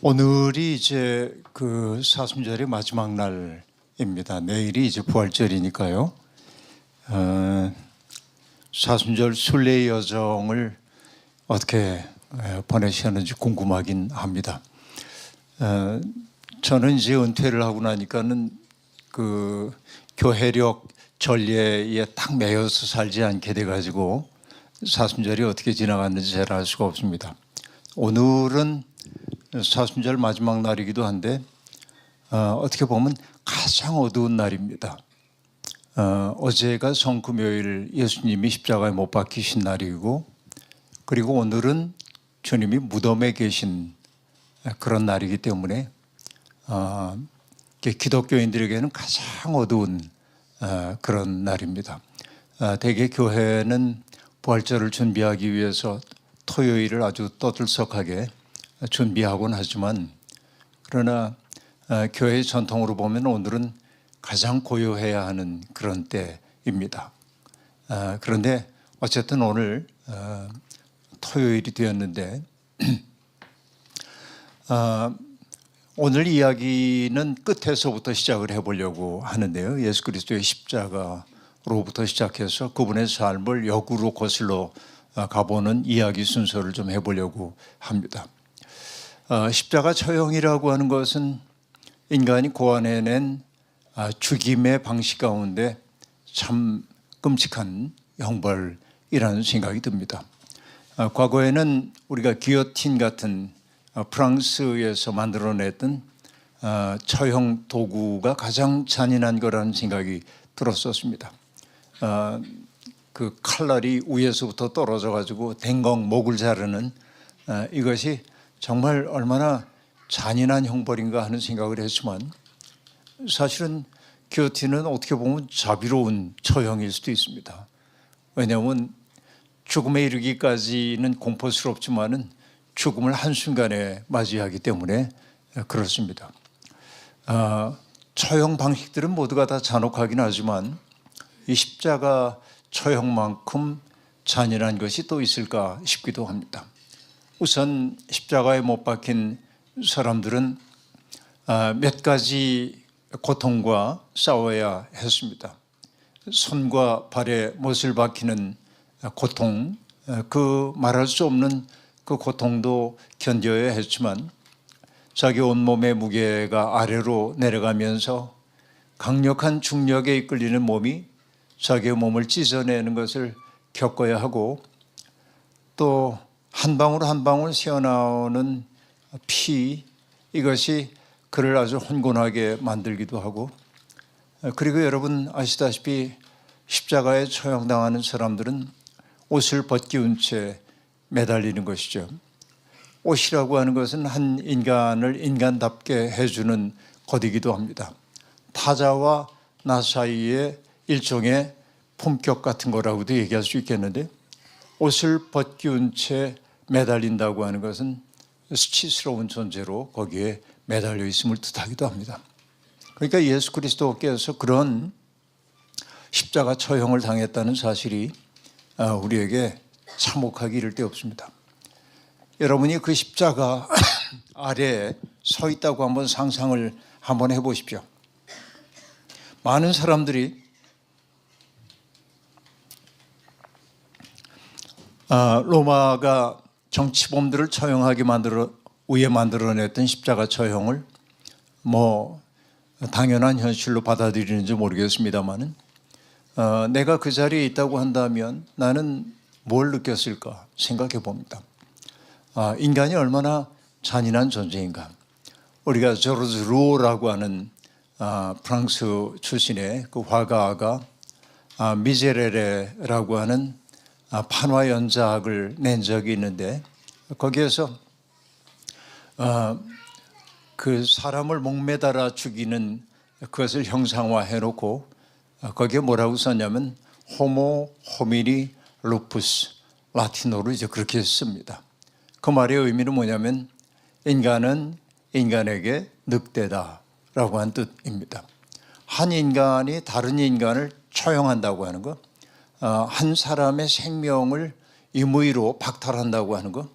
오늘이 이제 그 사순절의 마지막 날입니다. 내일이 이제 부활절이니까요. 사순절 순례 여정을 어떻게 보내셨는지 궁금하긴 합니다. 저는 이제 은퇴를 하고 나니까는 그 교회력 전례에 딱 매여서 살지 않게 돼가지고 사순절이 어떻게 지나갔는지 잘 알 수가 없습니다. 오늘은 사순절 마지막 날이기도 한데 어떻게 보면 가장 어두운 날입니다. 어제가 성금요일 예수님이 십자가에 못 박히신 날이고, 그리고 오늘은 주님이 무덤에 계신 그런 날이기 때문에 기독교인들에게는 가장 어두운 그런 날입니다. 대개 교회는 부활절을 준비하기 위해서 토요일을 아주 떠들썩하게 준비하곤 하지만, 그러나 교회의 전통으로 보면 오늘은 가장 고요해야 하는 그런 때입니다. 그런데 어쨌든 오늘 토요일이 되었는데 오늘 이야기는 끝에서부터 시작을 해보려고 하는데요. 예수 그리스도의 십자가로부터 시작해서 그분의 삶을 역으로 거슬러 가보는 이야기 순서를 좀 해보려고 합니다. 십자가 처형이라고 하는 것은 인간이 고안해낸 죽임의 방식 가운데 참 끔찍한 형벌이라는 생각이 듭니다. 과거에는 우리가 기요틴 같은 프랑스에서 만들어냈던 처형 도구가 가장 잔인한 거라는 생각이 들었었습니다. 그 칼날이 위에서부터 떨어져 가지고 댕공 목을 자르는 이것이 정말 얼마나 잔인한 형벌인가 하는 생각을 했지만, 사실은 기요틴은 어떻게 보면 자비로운 처형일 수도 있습니다. 왜냐하면 죽음에 이르기까지는 공포스럽지만은 죽음을 한순간에 맞이하기 때문에 그렇습니다. 처형 방식들은 모두가 다 잔혹하긴 하지만 이 십자가 처형만큼 잔인한 것이 또 있을까 싶기도 합니다. 우선 십자가에 못 박힌 사람들은 몇 가지 고통과 싸워야 했습니다. 손과 발에 못을 박히는 고통, 그 말할 수 없는 그 고통도 견뎌야 했지만, 자기 온몸의 무게가 아래로 내려가면서 강력한 중력에 이끌리는 몸이 자기의 몸을 찢어내는 것을 겪어야 하고, 또 한 방울 한 방울 새어나오는 피, 이것이 그를 아주 혼곤하게 만들기도 하고, 그리고 여러분 아시다시피 십자가에 처형당하는 사람들은 옷을 벗기운 채 매달리는 것이죠. 옷이라고 하는 것은 한 인간을 인간답게 해주는 것이기도 합니다. 타자와 나 사이의 일종의 품격 같은 거라고도 얘기할 수 있겠는데, 옷을 벗기운 채 매달린다고 하는 것은 수치스러운 존재로 거기에 매달려 있음을 뜻하기도 합니다. 그러니까 예수 그리스도께서 그런 십자가 처형을 당했다는 사실이 우리에게 참혹하기 이를 데 없습니다. 여러분이 그 십자가 아래에 서 있다고 한번 상상을 한번 해보십시오. 많은 사람들이 로마가 정치범들을 처형하게 위에 만들어냈던 십자가 처형을 당연한 현실로 받아들이는지 모르겠습니다만은, 내가 그 자리에 있다고 한다면 나는 뭘 느꼈을까 생각해 봅니다. 인간이 얼마나 잔인한 존재인가. 우리가 조르주 루오라고 하는 프랑스 출신의 그 화가가 미제레레라고 하는 판화 연작을 낸 적이 있는데, 거기에서 그 사람을 목매달아 죽이는 그것을 형상화해 놓고 거기에 뭐라고 썼냐면 호모 호미니 루푸스, 라틴어로 이제 그렇게 씁니다. 그 말의 의미는 뭐냐면 인간은 인간에게 늑대다라고 한 뜻입니다. 한 인간이 다른 인간을 처형한다고 하는 것, 한 사람의 생명을 임의로 박탈한다고 하는 것,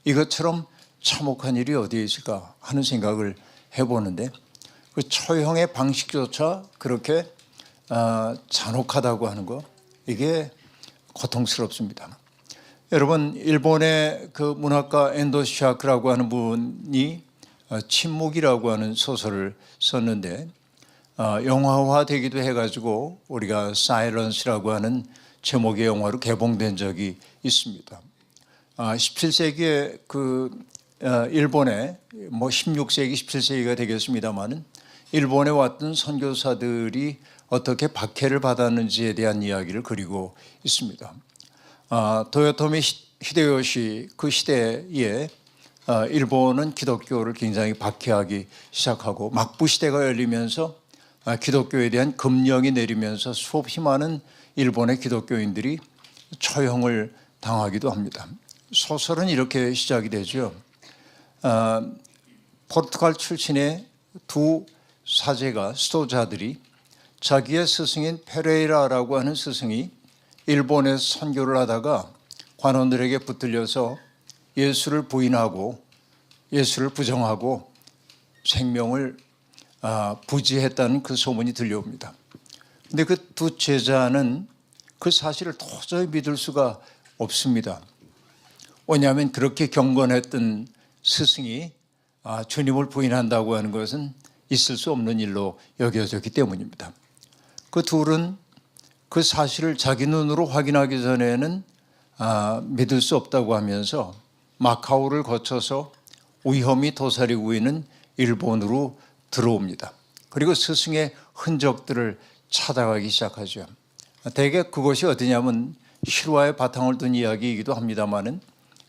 이것처럼 참혹한 일이 어디에 있을까 하는 생각을 해보는데 그 처형의 방식조차 그렇게 잔혹하다고 하는 거, 이게 고통스럽습니다. 여러분, 일본의 그 문학가 엔도 시아크라고 하는 분이 침묵이라고 하는 소설을 썼는데 영화화되기도 해가지고 우리가 사일런스라고 하는 제목의 영화로 개봉된 적이 있습니다. 17세기에 그 일본에 16세기, 17세기가 되겠습니다만은 일본에 왔던 선교사들이 어떻게 박해를 받았는지에 대한 이야기를 그리고 있습니다. 도요토미 히데요시 그 시대에 일본은 기독교를 굉장히 박해하기 시작하고 막부 시대가 열리면서 기독교에 대한 금령이 내리면서 수없이 많은 일본의 기독교인들이 처형을 당하기도 합니다. 소설은 이렇게 시작이 되죠. 포르투갈 출신의 두 사제가 수도자들이 자기의 스승인 페레이라라고 하는 스승이 일본에 선교를 하다가 관원들에게 붙들려서 예수를 부인하고 예수를 부정하고 생명을 부지했다는 그 소문이 들려옵니다. 근데 그 두 제자는 그 사실을 도저히 믿을 수가 없습니다. 왜냐하면 그렇게 경건했던 스승이 주님을 부인한다고 하는 것은 있을 수 없는 일로 여겨졌기 때문입니다. 그 둘은 그 사실을 자기 눈으로 확인하기 전에는 믿을 수 없다고 하면서 마카오를 거쳐서 위험이 도사리고 있는 일본으로 들어옵니다. 그리고 스승의 흔적들을 찾아가기 시작하죠. 대개 그것이 어디냐면 실화의 바탕을 둔 이야기이기도 합니다만은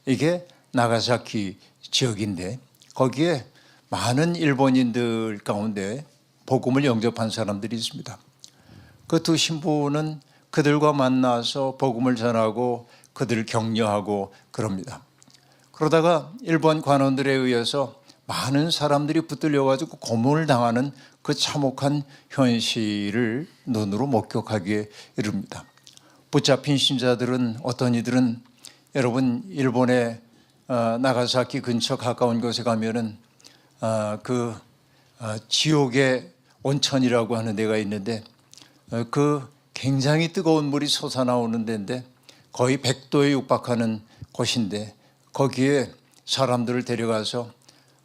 이게 나가사키 지역인데 거기에 많은 일본인들 가운데 복음을 영접한 사람들이 있습니다. 그 두 신부는 그들과 만나서 복음을 전하고 그들을 격려하고 그럽니다. 그러다가 일본 관원들에 의해서 많은 사람들이 붙들려가지고 고문을 당하는 그 참혹한 현실을 눈으로 목격하기에 이릅니다. 붙잡힌 신자들은 어떤 이들은 여러분 일본의 나가사키 근처 가까운 곳에 가면은 지옥의 온천이라고 하는 데가 있는데 그 굉장히 뜨거운 물이 솟아나오는 데인데 거의 100도에 육박하는 곳인데 거기에 사람들을 데려가서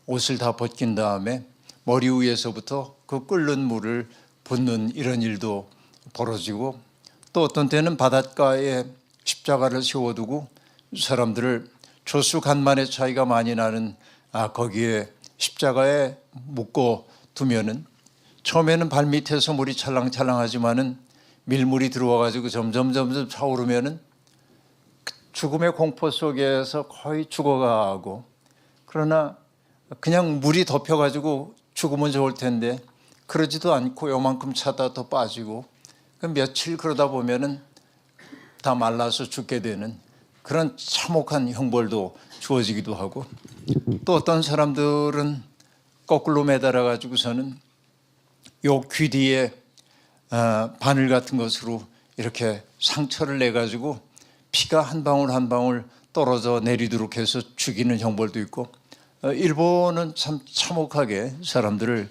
옷을 다 벗긴 다음에 머리 위에서부터 그 끓는 물을 붓는 이런 일도 벌어지고 또 어떤 때는 바닷가에 십자가를 세워두고 사람들을 조수 간만의 차이가 많이 나는 거기에 십자가에 묶어 두면은 처음에는 발밑에서 물이 찰랑찰랑하지만은 밀물이 들어와가지고 점점 차오르면은 죽음의 공포 속에서 거의 죽어가고 그러나 그냥 물이 덮여가지고 죽으면 좋을 텐데 그러지도 않고 요만큼 차다 더 빠지고 며칠 그러다 보면은 다 말라서 죽게 되는 그런 참혹한 형벌도 주어지기도 하고 또 어떤 사람들은 거꾸로 매달아 가지고서는 요 귀 뒤에 바늘 같은 것으로 이렇게 상처를 내 가지고 피가 한 방울 한 방울 떨어져 내리도록 해서 죽이는 형벌도 있고 일본은 참 참혹하게 사람들을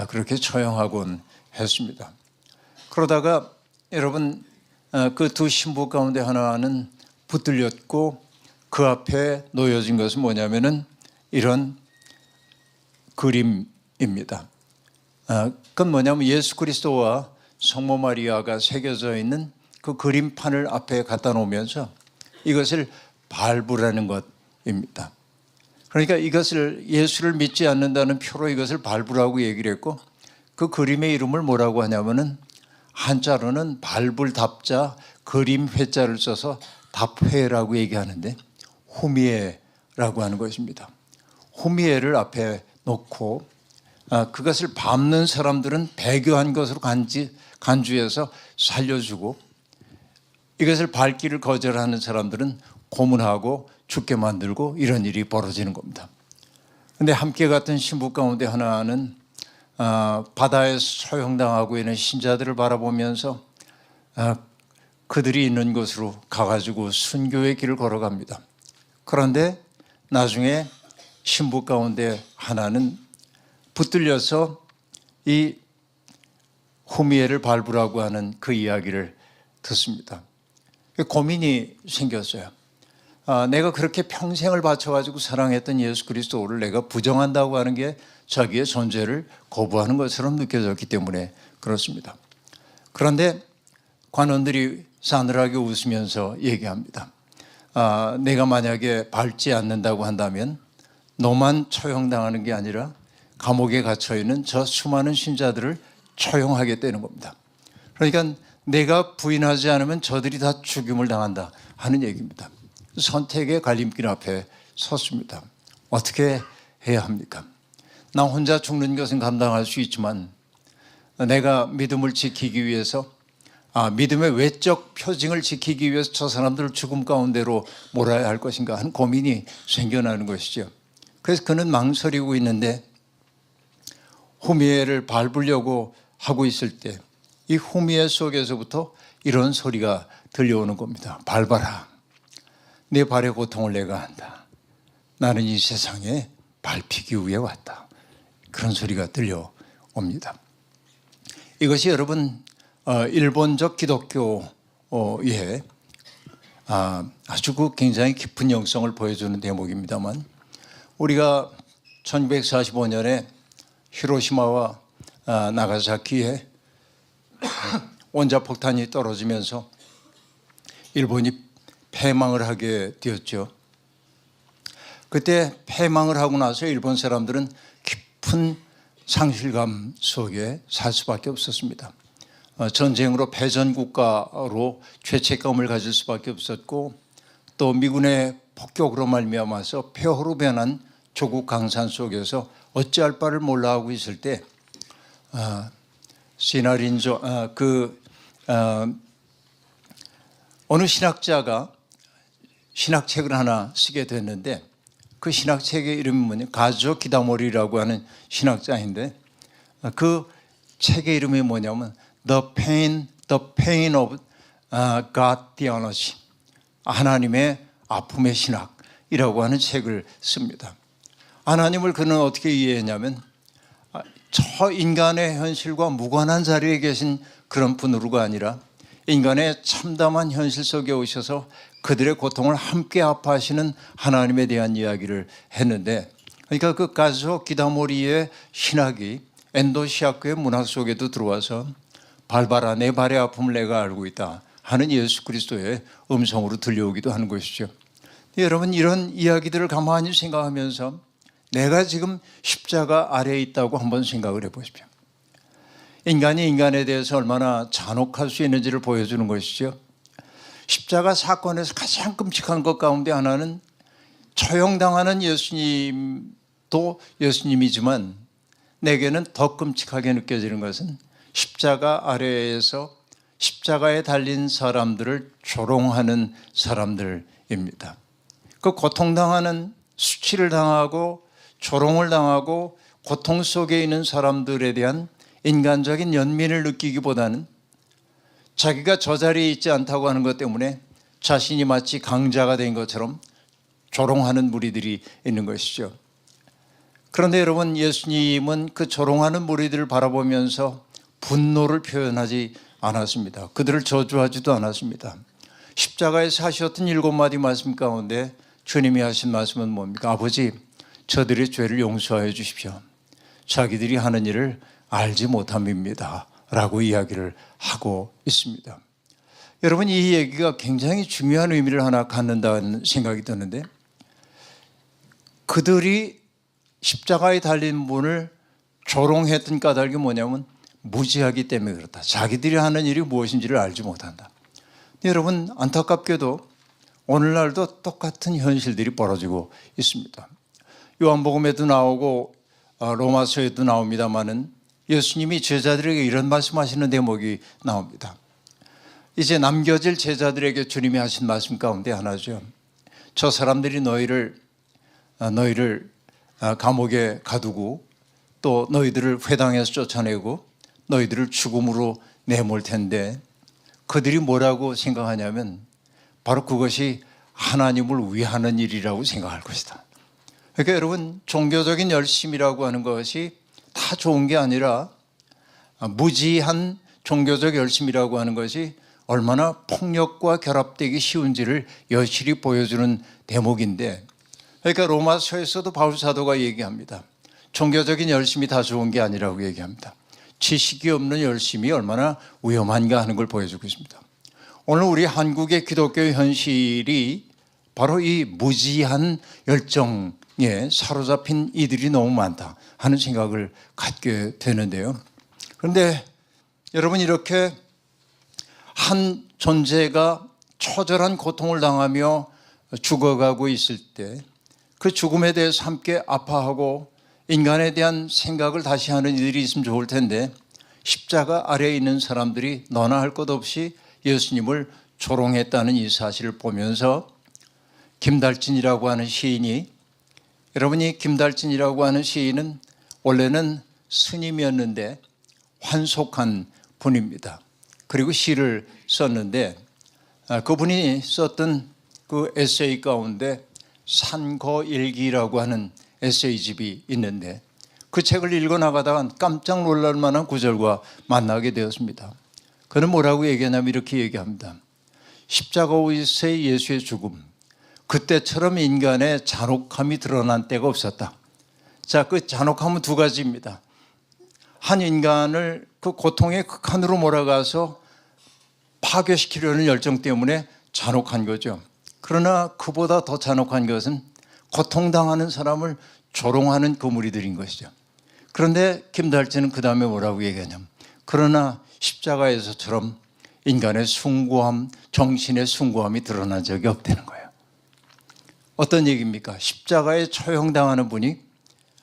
그렇게 처형하곤 했습니다. 그러다가 여러분 그 두 신부 가운데 하나는 붙들렸고 그 앞에 놓여진 것은 뭐냐면은 이런 그림입니다. 그건 뭐냐면 예수 그리스도와 성모 마리아가 새겨져 있는 그 그림판을 앞에 갖다 놓으면서 이것을 발부라는 것입니다. 그러니까 이것을 예수를 믿지 않는다는 표로 이것을 발부라고 얘기를 했고 그 그림의 이름을 뭐라고 하냐면은 한자로는 발불답자 그림 회자를 써서 답회라고 얘기하는데 후미에라고 하는 것입니다. 후미에를 앞에 놓고 그것을 밟는 사람들은 배교한 것으로 간주해서 살려주고 이것을 밟기를 거절하는 사람들은 고문하고 죽게 만들고 이런 일이 벌어지는 겁니다. 그런데 함께 갔던 신부 가운데 하나는 바다에서 처형당하고 있는 신자들을 바라보면서 그들이 있는 곳으로 가가지고 순교의 길을 걸어갑니다. 그런데 나중에 신부 가운데 하나는 붙들려서 이 후미엘을 밟으라고 하는 그 이야기를 듣습니다. 고민이 생겼어요. 내가 그렇게 평생을 바쳐가지고 사랑했던 예수 그리스도를 내가 부정한다고 하는 게 자기의 존재를 거부하는 것처럼 느껴졌기 때문에 그렇습니다. 그런데 관원들이 싸늘하게 웃으면서 얘기합니다. 내가 만약에 밟지 않는다고 한다면 너만 처형당하는 게 아니라 감옥에 갇혀있는 저 수많은 신자들을 처형하게 되는 겁니다. 그러니까 내가 부인하지 않으면 저들이 다 죽임을 당한다 하는 얘기입니다. 선택의 갈림길 앞에 섰습니다. 어떻게 해야 합니까? 나 혼자 죽는 것은 감당할 수 있지만 내가 믿음을 지키기 위해서 믿음의 외적 표징을 지키기 위해서 저 사람들을 죽음 가운데로 몰아야 할 것인가 하는 고민이 생겨나는 것이죠. 그래서 그는 망설이고 있는데 후미엘을 밟으려고 하고 있을 때 이 후미엘 속에서부터 이런 소리가 들려오는 겁니다. 밟아라. 내 발의 고통을 내가 안다. 나는 이 세상에 밟히기 위해 왔다. 그런 소리가 들려옵니다. 이것이 여러분 일본적 기독교의 아주 굉장히 깊은 영성을 보여주는 대목입니다만 우리가 1945년에 히로시마와 나가사키에 원자폭탄이 떨어지면서 일본이 패망을 하게 되었죠. 그때 패망을 하고 나서 일본 사람들은 깊은 상실감 속에 살 수밖에 없었습니다. 전쟁으로 패전국가로 죄책감을 가질 수밖에 없었고 또 미군의 폭격으로 말미암아서 폐허로 변한 조국 강산 속에서 어찌할 바를 몰라 하고 있을 때 시나린조 어느 신학자가 신학책을 하나 쓰게 됐는데 그 신학책의 이름이 뭐냐? 가조 기다모리라고 하는 신학자인데 그 책의 이름이 뭐냐면 The Pain of God Theology, 하나님의 아픔의 신학이라고 하는 책을 씁니다. 하나님을 그는 어떻게 이해했냐면 저 인간의 현실과 무관한 자리에 계신 그런 분으로가 아니라 인간의 참담한 현실 속에 오셔서 그들의 고통을 함께 아파하시는 하나님에 대한 이야기를 했는데, 그러니까 그 가조 기다모리의 신학이 엔도시아크의 문학 속에도 들어와서 밟아라 내 발의 아픔을 내가 알고 있다 하는 예수 그리스도의 음성으로 들려오기도 하는 것이죠. 여러분 이런 이야기들을 가만히 생각하면서 내가 지금 십자가 아래에 있다고 한번 생각을 해보십시오. 인간이 인간에 대해서 얼마나 잔혹할 수 있는지를 보여주는 것이죠. 십자가 사건에서 가장 끔찍한 것 가운데 하나는 처형당하는 예수님도 예수님이지만 내게는 더 끔찍하게 느껴지는 것은 십자가 아래에서 십자가에 달린 사람들을 조롱하는 사람들입니다. 그 고통당하는 수치를 당하고 조롱을 당하고 고통 속에 있는 사람들에 대한 인간적인 연민을 느끼기보다는 자기가 저 자리에 있지 않다고 하는 것 때문에 자신이 마치 강자가 된 것처럼 조롱하는 무리들이 있는 것이죠. 그런데 여러분 예수님은 그 조롱하는 무리들을 바라보면서 분노를 표현하지 않았습니다. 그들을 저주하지도 않았습니다. 십자가에서 하셨던 7마디 말씀 가운데 주님이 하신 말씀은 뭡니까? 아버지, 저들의 죄를 용서하여 주십시오. 자기들이 하는 일을 알지 못함입니다 라고 이야기를 하고 있습니다. 여러분 이 얘기가 굉장히 중요한 의미를 하나 갖는다는 생각이 드는데, 그들이 십자가에 달린 분을 조롱했던 까닭이 뭐냐면 무지하기 때문에 그렇다. 자기들이 하는 일이 무엇인지를 알지 못한다. 여러분 안타깝게도 오늘날도 똑같은 현실들이 벌어지고 있습니다. 요한복음에도 나오고 로마서에도 나옵니다마는 예수님이 제자들에게 이런 말씀하시는 대목이 나옵니다. 이제 남겨질 제자들에게 주님이 하신 말씀 가운데 하나죠. 저 사람들이 너희를 감옥에 가두고 또 너희들을 회당에서 쫓아내고 너희들을 죽음으로 내몰 텐데 그들이 뭐라고 생각하냐면 바로 그것이 하나님을 위하는 일이라고 생각할 것이다. 그러니까 여러분, 종교적인 열심이라고 하는 것이 다 좋은 게 아니라 무지한 종교적 열심이라고 하는 것이 얼마나 폭력과 결합되기 쉬운지를 여실히 보여주는 대목인데, 그러니까 로마서에서도 바울 사도가 얘기합니다. 종교적인 열심이 다 좋은 게 아니라고 얘기합니다. 지식이 없는 열심이 얼마나 위험한가 하는 걸 보여주고 있습니다. 오늘 우리 한국의 기독교 현실이 바로 이 무지한 열정에 사로잡힌 이들이 너무 많다 하는 생각을 갖게 되는데요. 그런데 여러분, 이렇게 한 존재가 처절한 고통을 당하며 죽어가고 있을 때 그 죽음에 대해서 함께 아파하고 인간에 대한 생각을 다시 하는 이들이 있으면 좋을 텐데, 십자가 아래에 있는 사람들이 너나 할 것 없이 예수님을 조롱했다는 이 사실을 보면서 김달진이라고 하는 시인이, 여러분이 김달진이라고 하는 시인은 원래는 스님이었는데 환속한 분입니다. 그리고 시를 썼는데 그분이 썼던 그 에세이 가운데 산거일기라고 하는 에세이집이 있는데 그 책을 읽어나가다가 깜짝 놀랄 만한 구절과 만나게 되었습니다. 그는 뭐라고 얘기하냐면 이렇게 얘기합니다. 십자가에서의 예수의 죽음, 그때처럼 인간의 잔혹함이 드러난 때가 없었다. 자, 그 잔혹함은 두 가지입니다. 한 인간을 그 고통의 극한으로 몰아가서 파괴시키려는 열정 때문에 잔혹한 거죠. 그러나 그보다 더 잔혹한 것은 고통당하는 사람을 조롱하는 그 무리들인 것이죠. 그런데 김달진은 그 다음에 뭐라고 얘기하냐면, 그러나 십자가에서처럼 인간의 숭고함, 정신의 숭고함이 드러난 적이 없다는 거예요. 어떤 얘기입니까? 십자가에 처형당하는 분이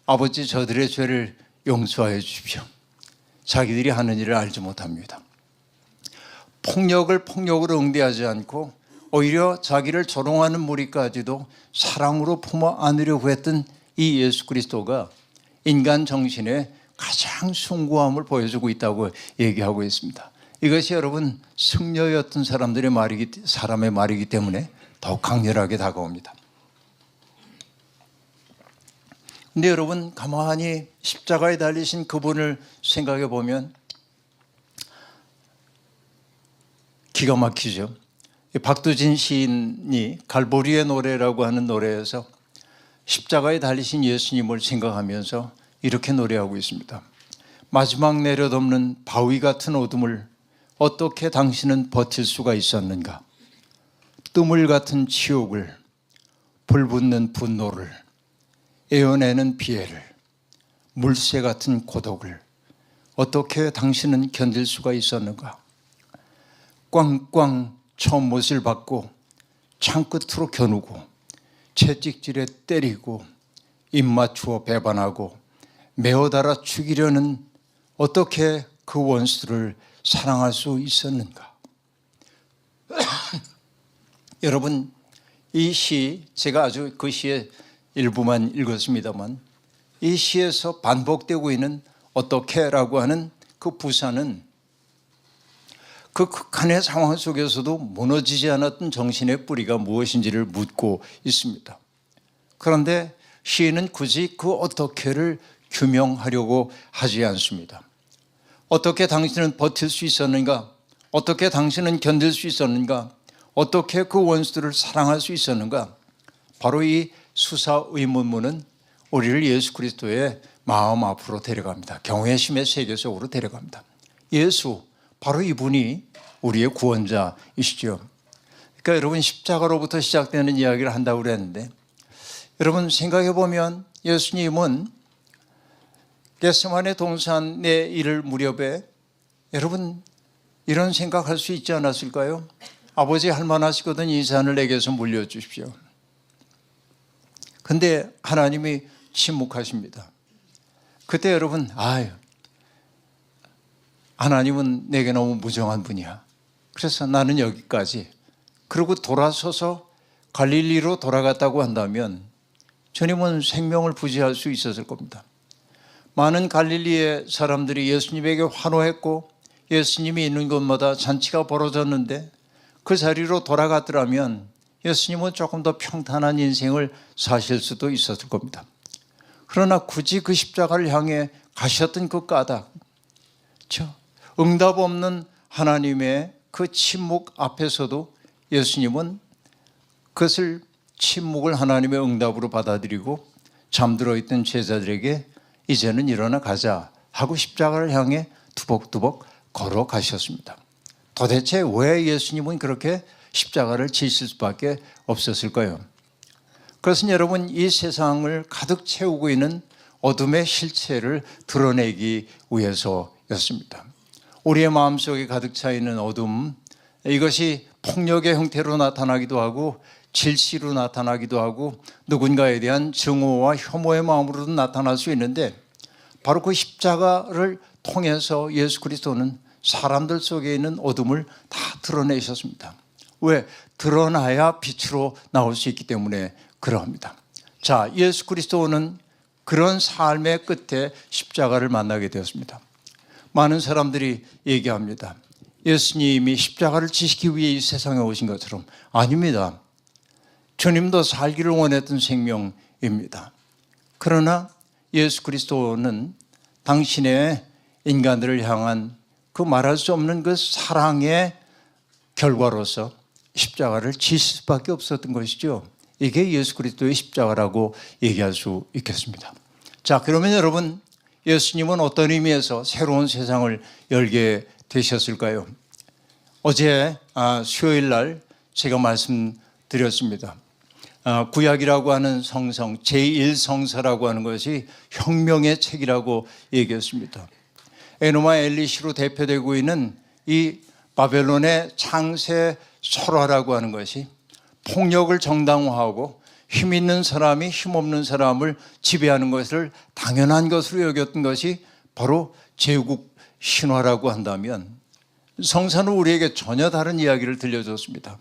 아버지 저들의 죄를 용서하여 주십시오. 자기들이 하는 일을 알지 못합니다. 폭력을 폭력으로 응대하지 않고 오히려 자기를 조롱하는 무리까지도 사랑으로 품어 안으려고 했던 이 예수 그리스도가 인간 정신의 가장 숭고함을 보여주고 있다고 얘기하고 있습니다. 이것이 여러분 승려였던 사람의 말이기 때문에 더욱 강렬하게 다가옵니다. 근데 여러분, 가만히 십자가에 달리신 그분을 생각해 보면 기가 막히죠. 박두진 시인이 갈보리의 노래라고 하는 노래에서 십자가에 달리신 예수님을 생각하면서 이렇게 노래하고 있습니다. 마지막 내려덮는 바위 같은 어둠을 어떻게 당신은 버틸 수가 있었는가? 뜸을 같은 치욕을, 불붙는 분노를, 에어내는 피해를, 물새 같은 고독을 어떻게 당신은 견딜 수가 있었는가? 꽝꽝 처음 못을 받고 창끝으로 겨누고 채찍질에 때리고 입 맞추어 배반하고 메어달아 죽이려는 어떻게 그 원수를 사랑할 수 있었는가? 여러분, 이 시, 제가 아주 그 시의 일부만 읽었습니다만 이 시에서 반복되고 있는 어떻게라고 하는 그 부사는 그 극한의 상황 속에서도 무너지지 않았던 정신의 뿌리가 무엇인지를 묻고 있습니다. 그런데 시인은 굳이 그 어떻게를 규명하려고 하지 않습니다. 어떻게 당신은 버틸 수 있었는가? 어떻게 당신은 견딜 수 있었는가? 어떻게 그 원수들을 사랑할 수 있었는가? 바로 이 수사 의문문은 우리를 예수 그리스도의 마음 앞으로 데려갑니다. 경외심의 세계 속으로 데려갑니다. 예수, 바로 이분이 우리의 구원자이시죠. 그러니까 여러분, 십자가로부터 시작되는 이야기를 한다고 그랬는데, 여러분 생각해 보면 예수님은 겟세마네 동산에 이를 무렵에 여러분 이런 생각할 수 있지 않았을까요? 아버지 할만하시거든 이 잔을 내게서 물려주십시오. 근데 하나님이 침묵하십니다. 그때 여러분, 하나님은 내게 너무 무정한 분이야. 그래서 나는 여기까지. 그리고 돌아서서 갈릴리로 돌아갔다고 한다면 주님은 생명을 부지할 수 있었을 겁니다. 많은 갈릴리의 사람들이 예수님에게 환호했고 예수님이 있는 곳마다 잔치가 벌어졌는데 그 자리로 돌아갔더라면 예수님은 조금 더 평탄한 인생을 사실 수도 있었을 겁니다. 그러나 굳이 그 십자가를 향해 가셨던 그 까닭, 응답 없는 하나님의 그 침묵 앞에서도 예수님은 그것을 침묵을 하나님의 응답으로 받아들이고 잠들어 있던 제자들에게 이제는 일어나 가자 하고 십자가를 향해 두벅두벅 걸어가셨습니다. 도대체 왜 예수님은 그렇게 십자가를 지실 수밖에 없었을까요? 그것은 여러분, 이 세상을 가득 채우고 있는 어둠의 실체를 드러내기 위해서였습니다. 우리의 마음속에 가득 차 있는 어둠, 이것이 폭력의 형태로 나타나기도 하고 질시로 나타나기도 하고 누군가에 대한 증오와 혐오의 마음으로도 나타날 수 있는데, 바로 그 십자가를 통해서 예수 그리스도는 사람들 속에 있는 어둠을 다 드러내셨습니다. 왜? 드러나야 빛으로 나올 수 있기 때문에 그러합니다. 자, 예수 그리스도는 그런 삶의 끝에 십자가를 만나게 되었습니다. 많은 사람들이 얘기합니다. 예수님이 십자가를 지시기 위해 이 세상에 오신 것처럼. 아닙니다. 주님도 살기를 원했던 생명입니다. 그러나 예수 그리스도는 당신의 인간들을 향한 그 말할 수 없는 그 사랑의 결과로서 십자가를 지실 수밖에 없었던 것이죠. 이게 예수 그리스도의 십자가라고 얘기할 수 있겠습니다. 자, 그러면 여러분, 예수님은 어떤 의미에서 새로운 세상을 열게 되셨을까요? 어제 수요일 날 제가 말씀드렸습니다. 구약이라고 하는 성성, 제1성서라고 하는 것이 혁명의 책이라고 얘기했습니다. 에노마 엘리시로 대표되고 있는 이 바벨론의 창세 설화라고 하는 것이 폭력을 정당화하고 힘 있는 사람이 힘 없는 사람을 지배하는 것을 당연한 것으로 여겼던 것이 바로 제국 신화라고 한다면, 성서는 우리에게 전혀 다른 이야기를 들려줬습니다.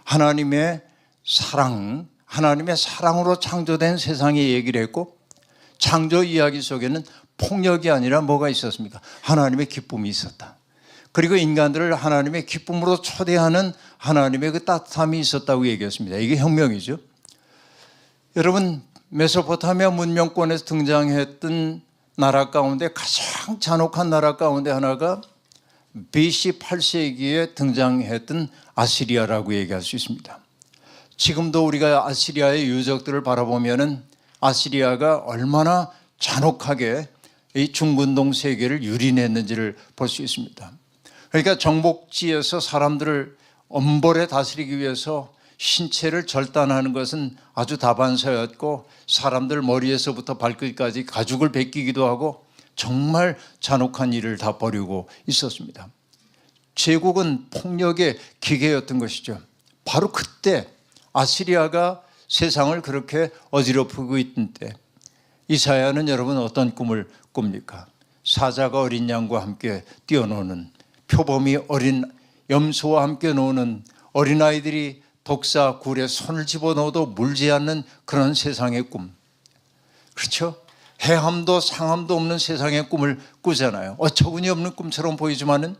하나님의 사랑, 하나님의 사랑으로 창조된 세상의 얘기를 했고, 창조 이야기 속에는 폭력이 아니라 뭐가 있었습니까? 하나님의 기쁨이 있었다. 그리고 인간들을 하나님의 기쁨으로 초대하는 하나님의 그 따뜻함이 있었다고 얘기했습니다. 이게 혁명이죠. 여러분, 메소포타미아 문명권에서 등장했던 나라 가운데 가장 잔혹한 나라 가운데 하나가 BC 8세기에 등장했던 아시리아라고 얘기할 수 있습니다. 지금도 우리가 아시리아의 유적들을 바라보면은 아시리아가 얼마나 잔혹하게 이 중근동 세계를 유린했는지를 볼 수 있습니다. 그러니까 정복지에서 사람들을 엄벌에 다스리기 위해서 신체를 절단하는 것은 아주 다반사였고, 사람들 머리에서부터 발끝까지 가죽을 벗기기도 하고 정말 잔혹한 일을 다 벌이고 있었습니다. 제국은 폭력의 기계였던 것이죠. 바로 그때 아시리아가 세상을 그렇게 어지럽히고 있던 때, 이사야는 여러분 어떤 꿈을 꿉니까? 사자가 어린 양과 함께 뛰어노는, 표범이 어린 염소와 함께 노는, 어린아이들이 독사 굴에 손을 집어넣어도 물지 않는 그런 세상의 꿈. 그렇죠? 해함도 상함도 없는 세상의 꿈을 꾸잖아요. 어처구니 없는 꿈처럼 보이지만은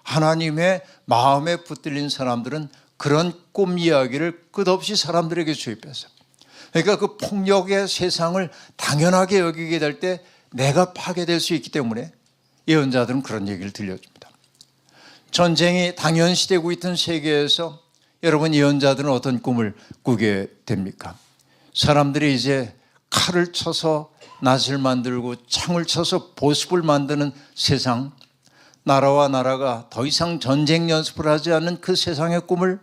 하나님의 마음에 붙들린 사람들은 그런 꿈 이야기를 끝없이 사람들에게 주입해서, 그러니까 그 폭력의 세상을 당연하게 여기게 될 때 내가 파괴될 수 있기 때문에 예언자들은 그런 얘기를 들려줍니다. 전쟁이 당연시되고 있던 세계에서 여러분, 예언자들은 어떤 꿈을 꾸게 됩니까? 사람들이 이제 칼을 쳐서 낫을 만들고 창을 쳐서 보습을 만드는 세상, 나라와 나라가 더 이상 전쟁 연습을 하지 않는 그 세상의 꿈을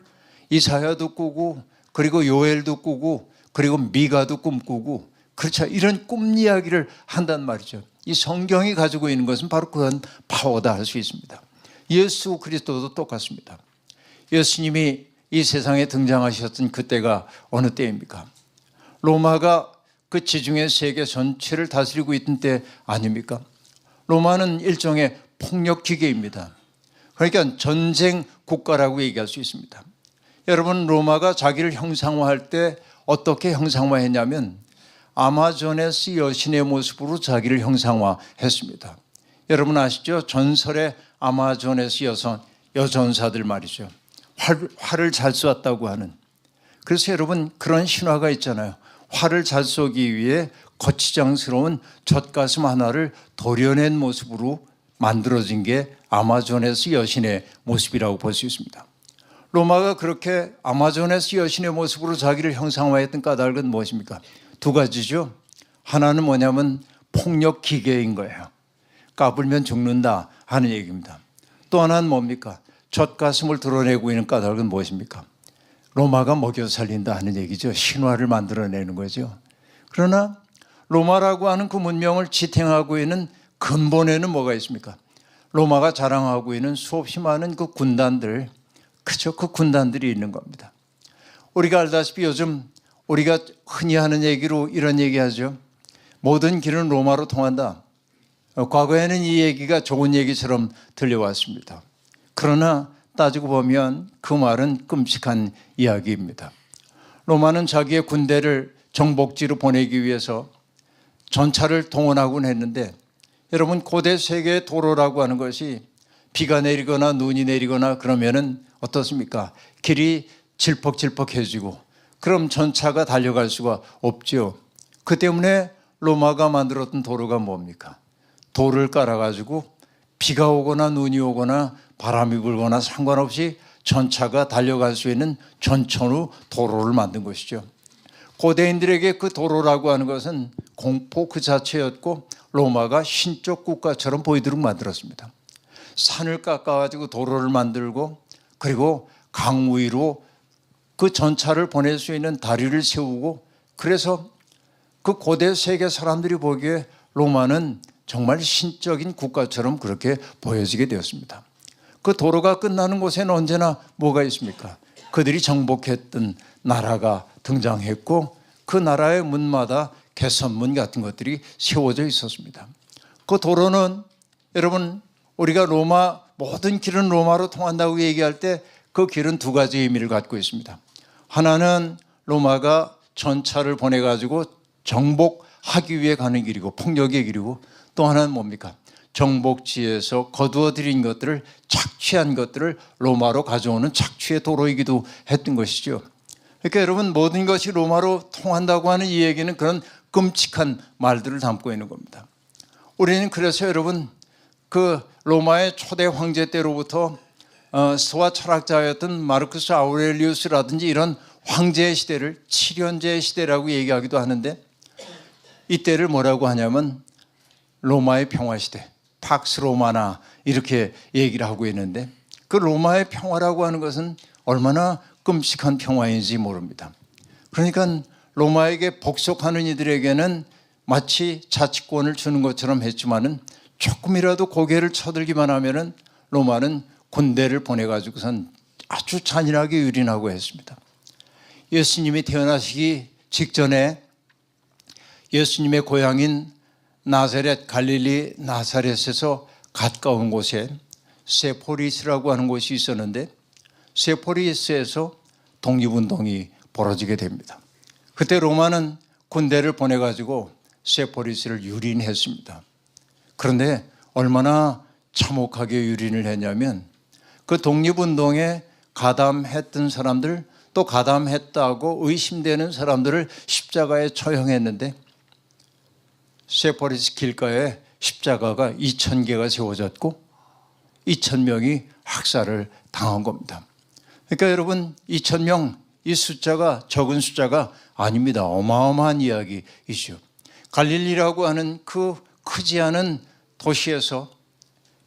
이사야도 꾸고, 그리고 요엘도 꾸고, 그리고 미가도 꿈꾸고, 그렇죠. 이런 꿈 이야기를 한단 말이죠. 이 성경이 가지고 있는 것은 바로 그런 파워다 할 수 있습니다. 예수 그리스도도 똑같습니다. 예수님이 이 세상에 등장하셨던 그때가 어느 때입니까? 로마가 그 지중해 세계 전체를 다스리고 있던 때 아닙니까? 로마는 일종의 폭력 기계입니다. 그러니까 전쟁 국가라고 얘기할 수 있습니다. 여러분, 로마가 자기를 형상화할 때 어떻게 형상화했냐면 아마존에스 여신의 모습으로 자기를 형상화했습니다. 여러분 아시죠? 전설의 아마존에스 여전사들 말이죠. 활을 잘 쏘았다고 하는, 그래서 여러분 그런 신화가 있잖아요. 화를 잘 쏘기 위해 거치장스러운 젖가슴 하나를 도려낸 모습으로 만들어진 게 아마존에서 여신의 모습이라고 볼 수 있습니다. 로마가 그렇게 아마존에서 여신의 모습으로 자기를 형상화했던 까닭은 무엇입니까? 두 가지죠. 하나는 뭐냐면 폭력 기계인 거예요. 까불면 죽는다 하는 얘기입니다. 또 하나는 뭡니까? 젖가슴을 드러내고 있는 까닭은 무엇입니까? 로마가 먹여 살린다 하는 얘기죠. 신화를 만들어내는 거죠. 그러나 로마라고 하는 그 문명을 지탱하고 있는 근본에는 뭐가 있습니까? 로마가 자랑하고 있는 수없이 많은 그 군단들, 그저 그 군단들이 있는 겁니다. 우리가 알다시피 요즘 우리가 흔히 하는 얘기로 이런 얘기하죠. 모든 길은 로마로 통한다. 과거에는 이 얘기가 좋은 얘기처럼 들려왔습니다. 그러나 따지고 보면 그 말은 끔찍한 이야기입니다. 로마는 자기의 군대를 정복지로 보내기 위해서 전차를 동원하곤 했는데, 여러분 고대 세계의 도로라고 하는 것이 비가 내리거나 눈이 내리거나 그러면은 어떻습니까? 길이 질퍽질퍽해지고 그럼 전차가 달려갈 수가 없죠. 그 때문에 로마가 만들었던 도로가 뭡니까? 돌을 깔아가지고 비가 오거나 눈이 오거나 바람이 불거나 상관없이 전차가 달려갈 수 있는 전천후 도로를 만든 것이죠. 고대인들에게 그 도로라고 하는 것은 공포 그 자체였고 로마가 신적 국가처럼 보이도록 만들었습니다. 산을 깎아가지고 도로를 만들고 그리고 강 위로 그 전차를 보낼 수 있는 다리를 세우고, 그래서 그 고대 세계 사람들이 보기에 로마는 정말 신적인 국가처럼 그렇게 보여지게 되었습니다. 그 도로가 끝나는 곳에는 언제나 뭐가 있습니까? 그들이 정복했던 나라가 등장했고 그 나라의 문마다 개선문 같은 것들이 세워져 있었습니다. 그 도로는 여러분 우리가 로마 모든 길은 로마로 통한다고 얘기할 때 그 길은 두 가지 의미를 갖고 있습니다. 하나는 로마가 전차를 보내가지고 정복하기 위해 가는 길이고 폭력의 길이고, 또 하나는 뭡니까? 정복지에서 거두어들인 것들을 착취한 것들을 로마로 가져오는 착취의 도로이기도 했던 것이죠. 그러니까 여러분 모든 것이 로마로 통한다고 하는 이 얘기는 그런 끔찍한 말들을 담고 있는 겁니다. 우리는 그래서 여러분 그 로마의 초대 황제 때로부터 스와 철학자였던 마르쿠스 아우렐리우스라든지 이런 황제의 시대를 칠현제의 시대라고 얘기하기도 하는데, 이때를 뭐라고 하냐면 로마의 평화시대, 팍스 로마나 이렇게 얘기를 하고 있는데, 그 로마의 평화라고 하는 것은 얼마나 끔찍한 평화인지 모릅니다. 그러니까 로마에게 복속하는 이들에게는 마치 자치권을 주는 것처럼 했지만은 조금이라도 고개를 쳐들기만 하면은 로마는 군대를 보내가지고선 아주 잔인하게 유린하고 했습니다. 예수님이 태어나시기 직전에 예수님의 고향인 나사렛, 갈릴리 나사렛에서 가까운 곳에 세포리스라고 하는 곳이 있었는데, 세포리스에서 독립운동이 벌어지게 됩니다. 그때 로마는 군대를 보내가지고 세포리스를 유린했습니다. 그런데 얼마나 참혹하게 유린을 했냐면 그 독립운동에 가담했던 사람들, 또 가담했다고 의심되는 사람들을 십자가에 처형했는데, 세포리스 길가에 십자가가 2,000개가 세워졌고 2,000명이 학살을 당한 겁니다. 그러니까 여러분 2,000명, 이 숫자가 적은 숫자가 아닙니다. 어마어마한 이야기이죠. 갈릴리라고 하는 그 크지 않은 도시에서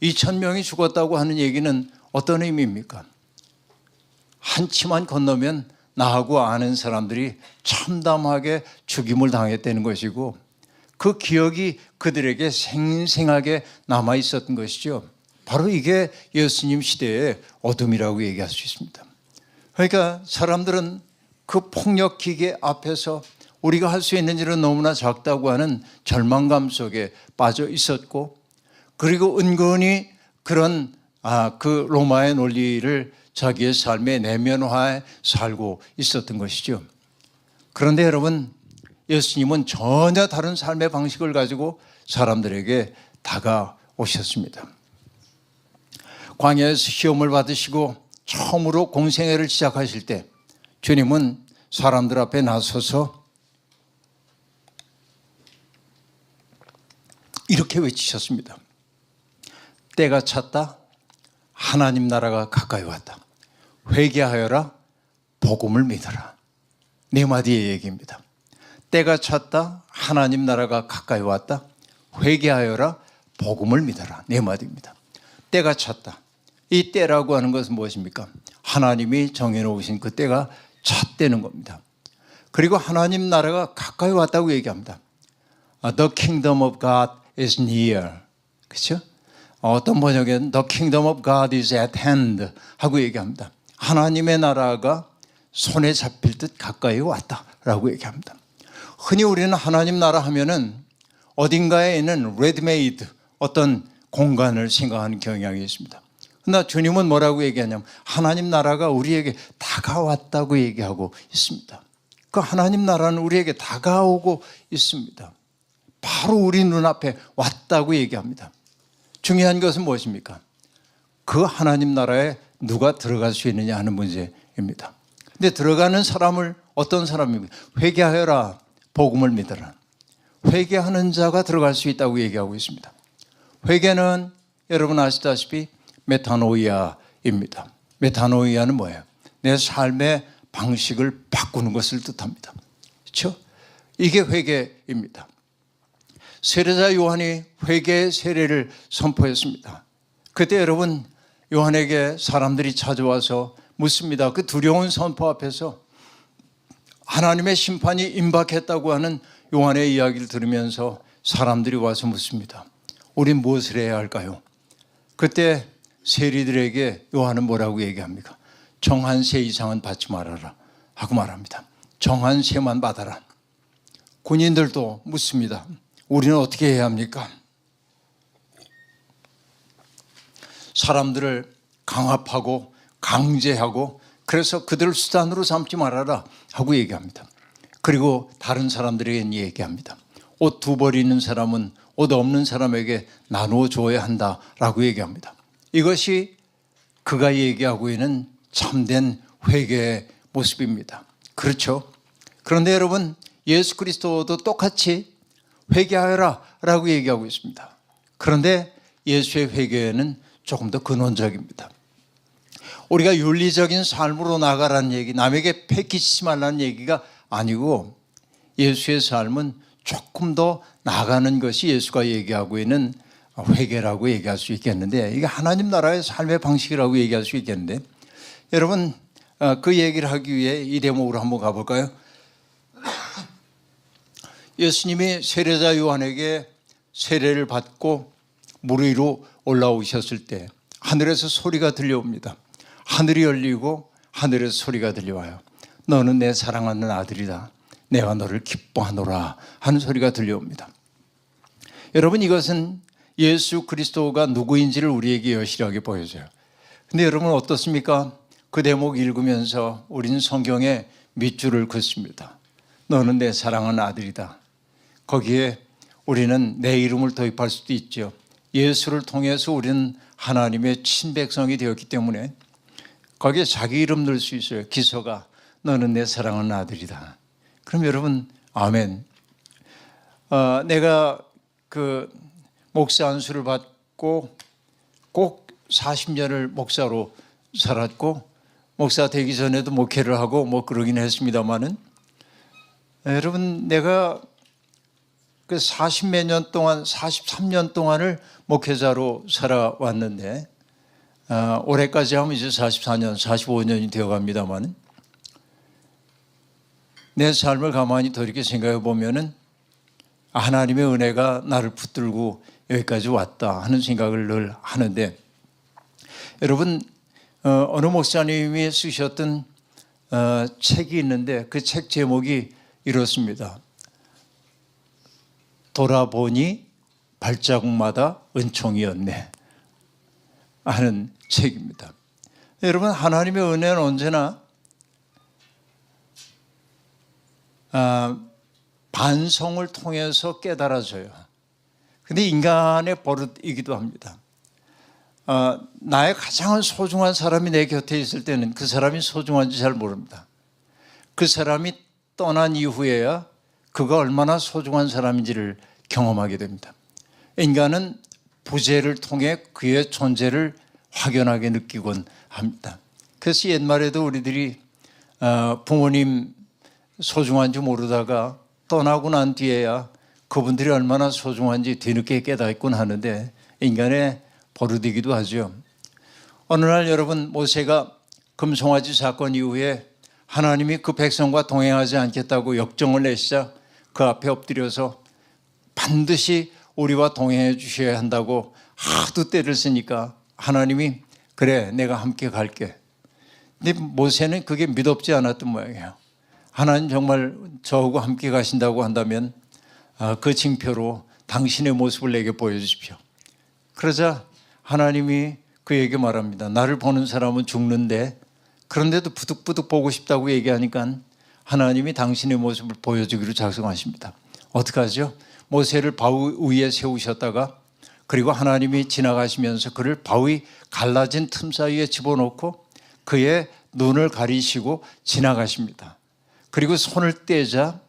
2,000명이 죽었다고 하는 얘기는 어떤 의미입니까? 한치만 건너면 나하고 아는 사람들이 참담하게 죽임을 당했다는 것이고, 그 기억이 그들에게 생생하게 남아 있었던 것이죠. 바로 이게 예수님 시대의 어둠이라고 얘기할 수 있습니다. 그러니까 사람들은 그 폭력 기계 앞에서 우리가 할 수 있는 일은 너무나 작다고 하는 절망감 속에 빠져 있었고, 그리고 은근히 그런 그 로마의 논리를 자기의 삶의 내면화에 살고 있었던 것이죠. 그런데 여러분 예수님은 전혀 다른 삶의 방식을 가지고 사람들에게 다가오셨습니다. 광야에서 시험을 받으시고 처음으로 공생애를 시작하실 때 주님은 사람들 앞에 나서서 이렇게 외치셨습니다. 때가 찼다. 하나님 나라가 가까이 왔다. 회개하여라. 복음을 믿어라. 네 마디의 얘기입니다. 때가 찼다. 하나님 나라가 가까이 왔다. 회개하여라. 복음을 믿어라. 네 마디입니다. 때가 찼다. 이 때라고 하는 것은 무엇입니까? 하나님이 정해놓으신 그 때가 찼다는 겁니다. 그리고 하나님 나라가 가까이 왔다고 얘기합니다. The kingdom of God is near. 그렇죠? 어떤 번역에는 The kingdom of God is at hand 하고 얘기합니다. 하나님의 나라가 손에 잡힐 듯 가까이 왔다라고 얘기합니다. 흔히 우리는 하나님 나라 하면은 어딘가에 있는 레드메이드 어떤 공간을 생각하는 경향이 있습니다. 그러나 주님은 뭐라고 얘기하냐면 하나님 나라가 우리에게 다가왔다고 얘기하고 있습니다. 그 하나님 나라는 우리에게 다가오고 있습니다. 바로 우리 눈앞에 왔다고 얘기합니다. 중요한 것은 무엇입니까? 그 하나님 나라에 누가 들어갈 수 있느냐 하는 문제입니다. 근데 들어가는 사람을 어떤 사람입니까? 회개하여라. 복음을 믿어라. 회개하는 자가 들어갈 수 있다고 얘기하고 있습니다. 회개는 여러분 아시다시피 메타노이아입니다. 메타노이아는 뭐예요? 내 삶의 방식을 바꾸는 것을 뜻합니다. 그렇죠? 이게 회개입니다. 세례자 요한이 회개의 세례를 선포했습니다. 그때 여러분 요한에게 사람들이 찾아와서 묻습니다. 그 두려운 선포 앞에서 하나님의 심판이 임박했다고 하는 요한의 이야기를 들으면서 사람들이 와서 묻습니다. 우린 무엇을 해야 할까요? 그때 세리들에게 요한은 뭐라고 얘기합니까? 정한 세 이상은 받지 말아라 하고 말합니다. 정한 세만 받아라. 군인들도 묻습니다. 우리는 어떻게 해야 합니까? 사람들을 강압하고 강제하고 그래서 그들을 수단으로 삼지 말아라 하고 얘기합니다. 그리고 다른 사람들에게 얘기합니다. 옷 두 벌 있는 사람은 옷 없는 사람에게 나누어 줘야 한다라고 얘기합니다. 이것이 그가 얘기하고 있는 참된 회개의 모습입니다. 그렇죠? 그런데 여러분 예수 그리스도도 똑같이 회개하여라 라고 얘기하고 있습니다. 그런데 예수의 회개는 조금 더 근원적입니다. 우리가 윤리적인 삶으로 나가라는 얘기, 남에게 패기치지 말라는 얘기가 아니고 예수의 삶은 조금 더 나가는 것이 예수가 얘기하고 있는 회개라고 얘기할 수 있겠는데 이게 하나님 나라의 삶의 방식이라고 얘기할 수 있겠는데 여러분 그 얘기를 하기 위해 이 대목으로 한번 가볼까요? 예수님이 세례자 요한에게 세례를 받고 물 위로 올라오셨을 때 하늘에서 소리가 들려옵니다. 하늘이 열리고 하늘에서 소리가 들려와요. 너는 내 사랑하는 아들이다. 내가 너를 기뻐하노라 하는 소리가 들려옵니다. 여러분 이것은 예수 그리스도가 누구인지를 우리에게 여실하게 보여줘요. 근데 여러분 어떻습니까? 그 대목 읽으면서 우리는 성경에 밑줄을 긋습니다. 너는 내 사랑하는 아들이다. 거기에 우리는 내 이름을 도입할 수도 있죠. 예수를 통해서 우리는 하나님의 친백성이 되었기 때문에 거기에 자기 이름 넣을 수 있어요. 기서가 너는 내 사랑하는 아들이다. 그럼 여러분 아멘. 내가 그 목사 안수를 받고 꼭 40년을 목사로 살았고 목사 되기 전에도 목회를 하고 뭐 그러긴 했습니다만은 여러분 내가 그 40몇 년 동안 43년 동안을 목회자로 살아왔는데 올해까지 하면 이제 44년 45년이 되어갑니다만 내 삶을 가만히 돌이켜 생각해 보면은 하나님의 은혜가 나를 붙들고 여기까지 왔다 하는 생각을 늘 하는데 여러분 어느 목사님이 쓰셨던 책이 있는데 그 책 제목이 이렇습니다. 돌아보니 발자국마다 은총이었네 하는 책입니다. 여러분 하나님의 은혜는 언제나 반성을 통해서 깨달아져요. 그런데 인간의 버릇이기도 합니다. 나의 가장 소중한 사람이 내 곁에 있을 때는 그 사람이 소중한지 잘 모릅니다. 그 사람이 떠난 이후에야 그가 얼마나 소중한 사람인지를 경험하게 됩니다. 인간은 부재를 통해 그의 존재를 확연하게 느끼곤 합니다. 그래서 옛말에도 우리들이 부모님 소중한지 모르다가 떠나고 난 뒤에야 그분들이 얼마나 소중한지 뒤늦게 깨닫곤 하는데 인간의 버릇이기도 하죠. 어느 날 여러분, 모세가 금송아지 사건 이후에 하나님이 그 백성과 동행하지 않겠다고 역정을 내시자 그 앞에 엎드려서 반드시 우리와 동행해 주셔야 한다고 하도 때를 쓰니까 하나님이 그래 내가 함께 갈게. 근데 모세는 그게 믿op지 않았던 모양이에요. 하나님 정말 저하고 함께 가신다고 한다면 그 징표로 당신의 모습을 내게 보여주십시오. 그러자 하나님이 그에게 말합니다. 나를 보는 사람은 죽는데 그런데도 부득부득 보고 싶다고 얘기하니까 하나님이 당신의 모습을 보여주기로 작성하십니다. 어떻게 하죠? 모세를 바위 위에 세우셨다가 그리고 하나님이 지나가시면서 그를 바위 갈라진 틈 사이에 집어넣고 그의 눈을 가리시고 지나가십니다. 그리고 손을 떼자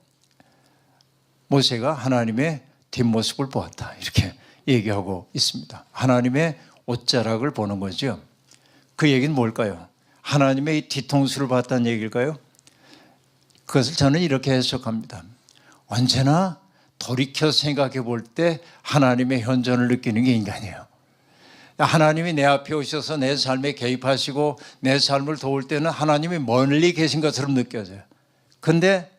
모세가 하나님의 뒷모습을 보았다. 이렇게 얘기하고 있습니다. 하나님의 옷자락을 보는 거죠. 그 얘기는 뭘까요? 하나님의 뒤통수를 봤다는 얘기일까요? 그것을 저는 이렇게 해석합니다. 언제나 돌이켜 생각해 볼 때 하나님의 현존을 느끼는 게 인간이에요. 하나님이 내 앞에 오셔서 내 삶에 개입하시고 내 삶을 도울 때는 하나님이 멀리 계신 것처럼 느껴져요. 근데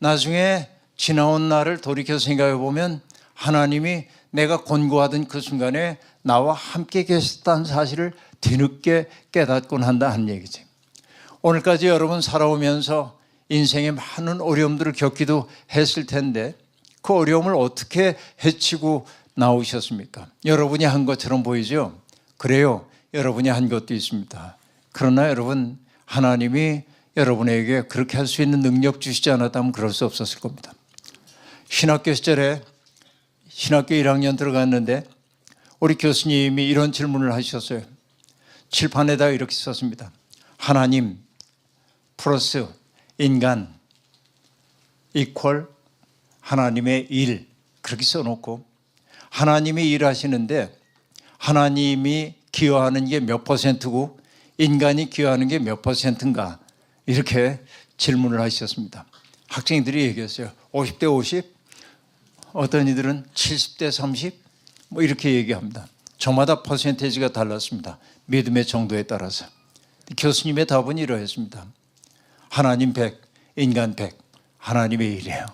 나중에 지나온 날을 돌이켜 생각해 보면 하나님이 내가 곤고하던 그 순간에 나와 함께 계셨다는 사실을 뒤늦게 깨닫곤 한다 하는 얘기지. 오늘까지 여러분 살아오면서 인생에 많은 어려움들을 겪기도 했을 텐데 그 어려움을 어떻게 헤치고 나오셨습니까? 여러분이 한 것처럼 보이죠? 그래요. 여러분이 한 것도 있습니다. 그러나 여러분, 하나님이 여러분에게 그렇게 할 수 있는 능력 주시지 않았다면 그럴 수 없었을 겁니다. 신학교 시절에 신학교 1학년 들어갔는데 우리 교수님이 이런 질문을 하셨어요. 칠판에다 이렇게 썼습니다. 하나님 플러스 인간 이퀄 하나님의 일, 그렇게 써놓고 하나님이 일하시는데 하나님이 기여하는 게 몇 %고 인간이 기여하는 게 몇 %인가, 이렇게 질문을 하셨습니다. 학생들이 얘기했어요. 50대 50, 어떤 이들은 70대 30, 뭐 이렇게 얘기합니다. 저마다 퍼센테이지가 달랐습니다. 믿음의 정도에 따라서. 교수님의 답은 이러했습니다. 하나님 100, 인간 100, 하나님의 일이에요.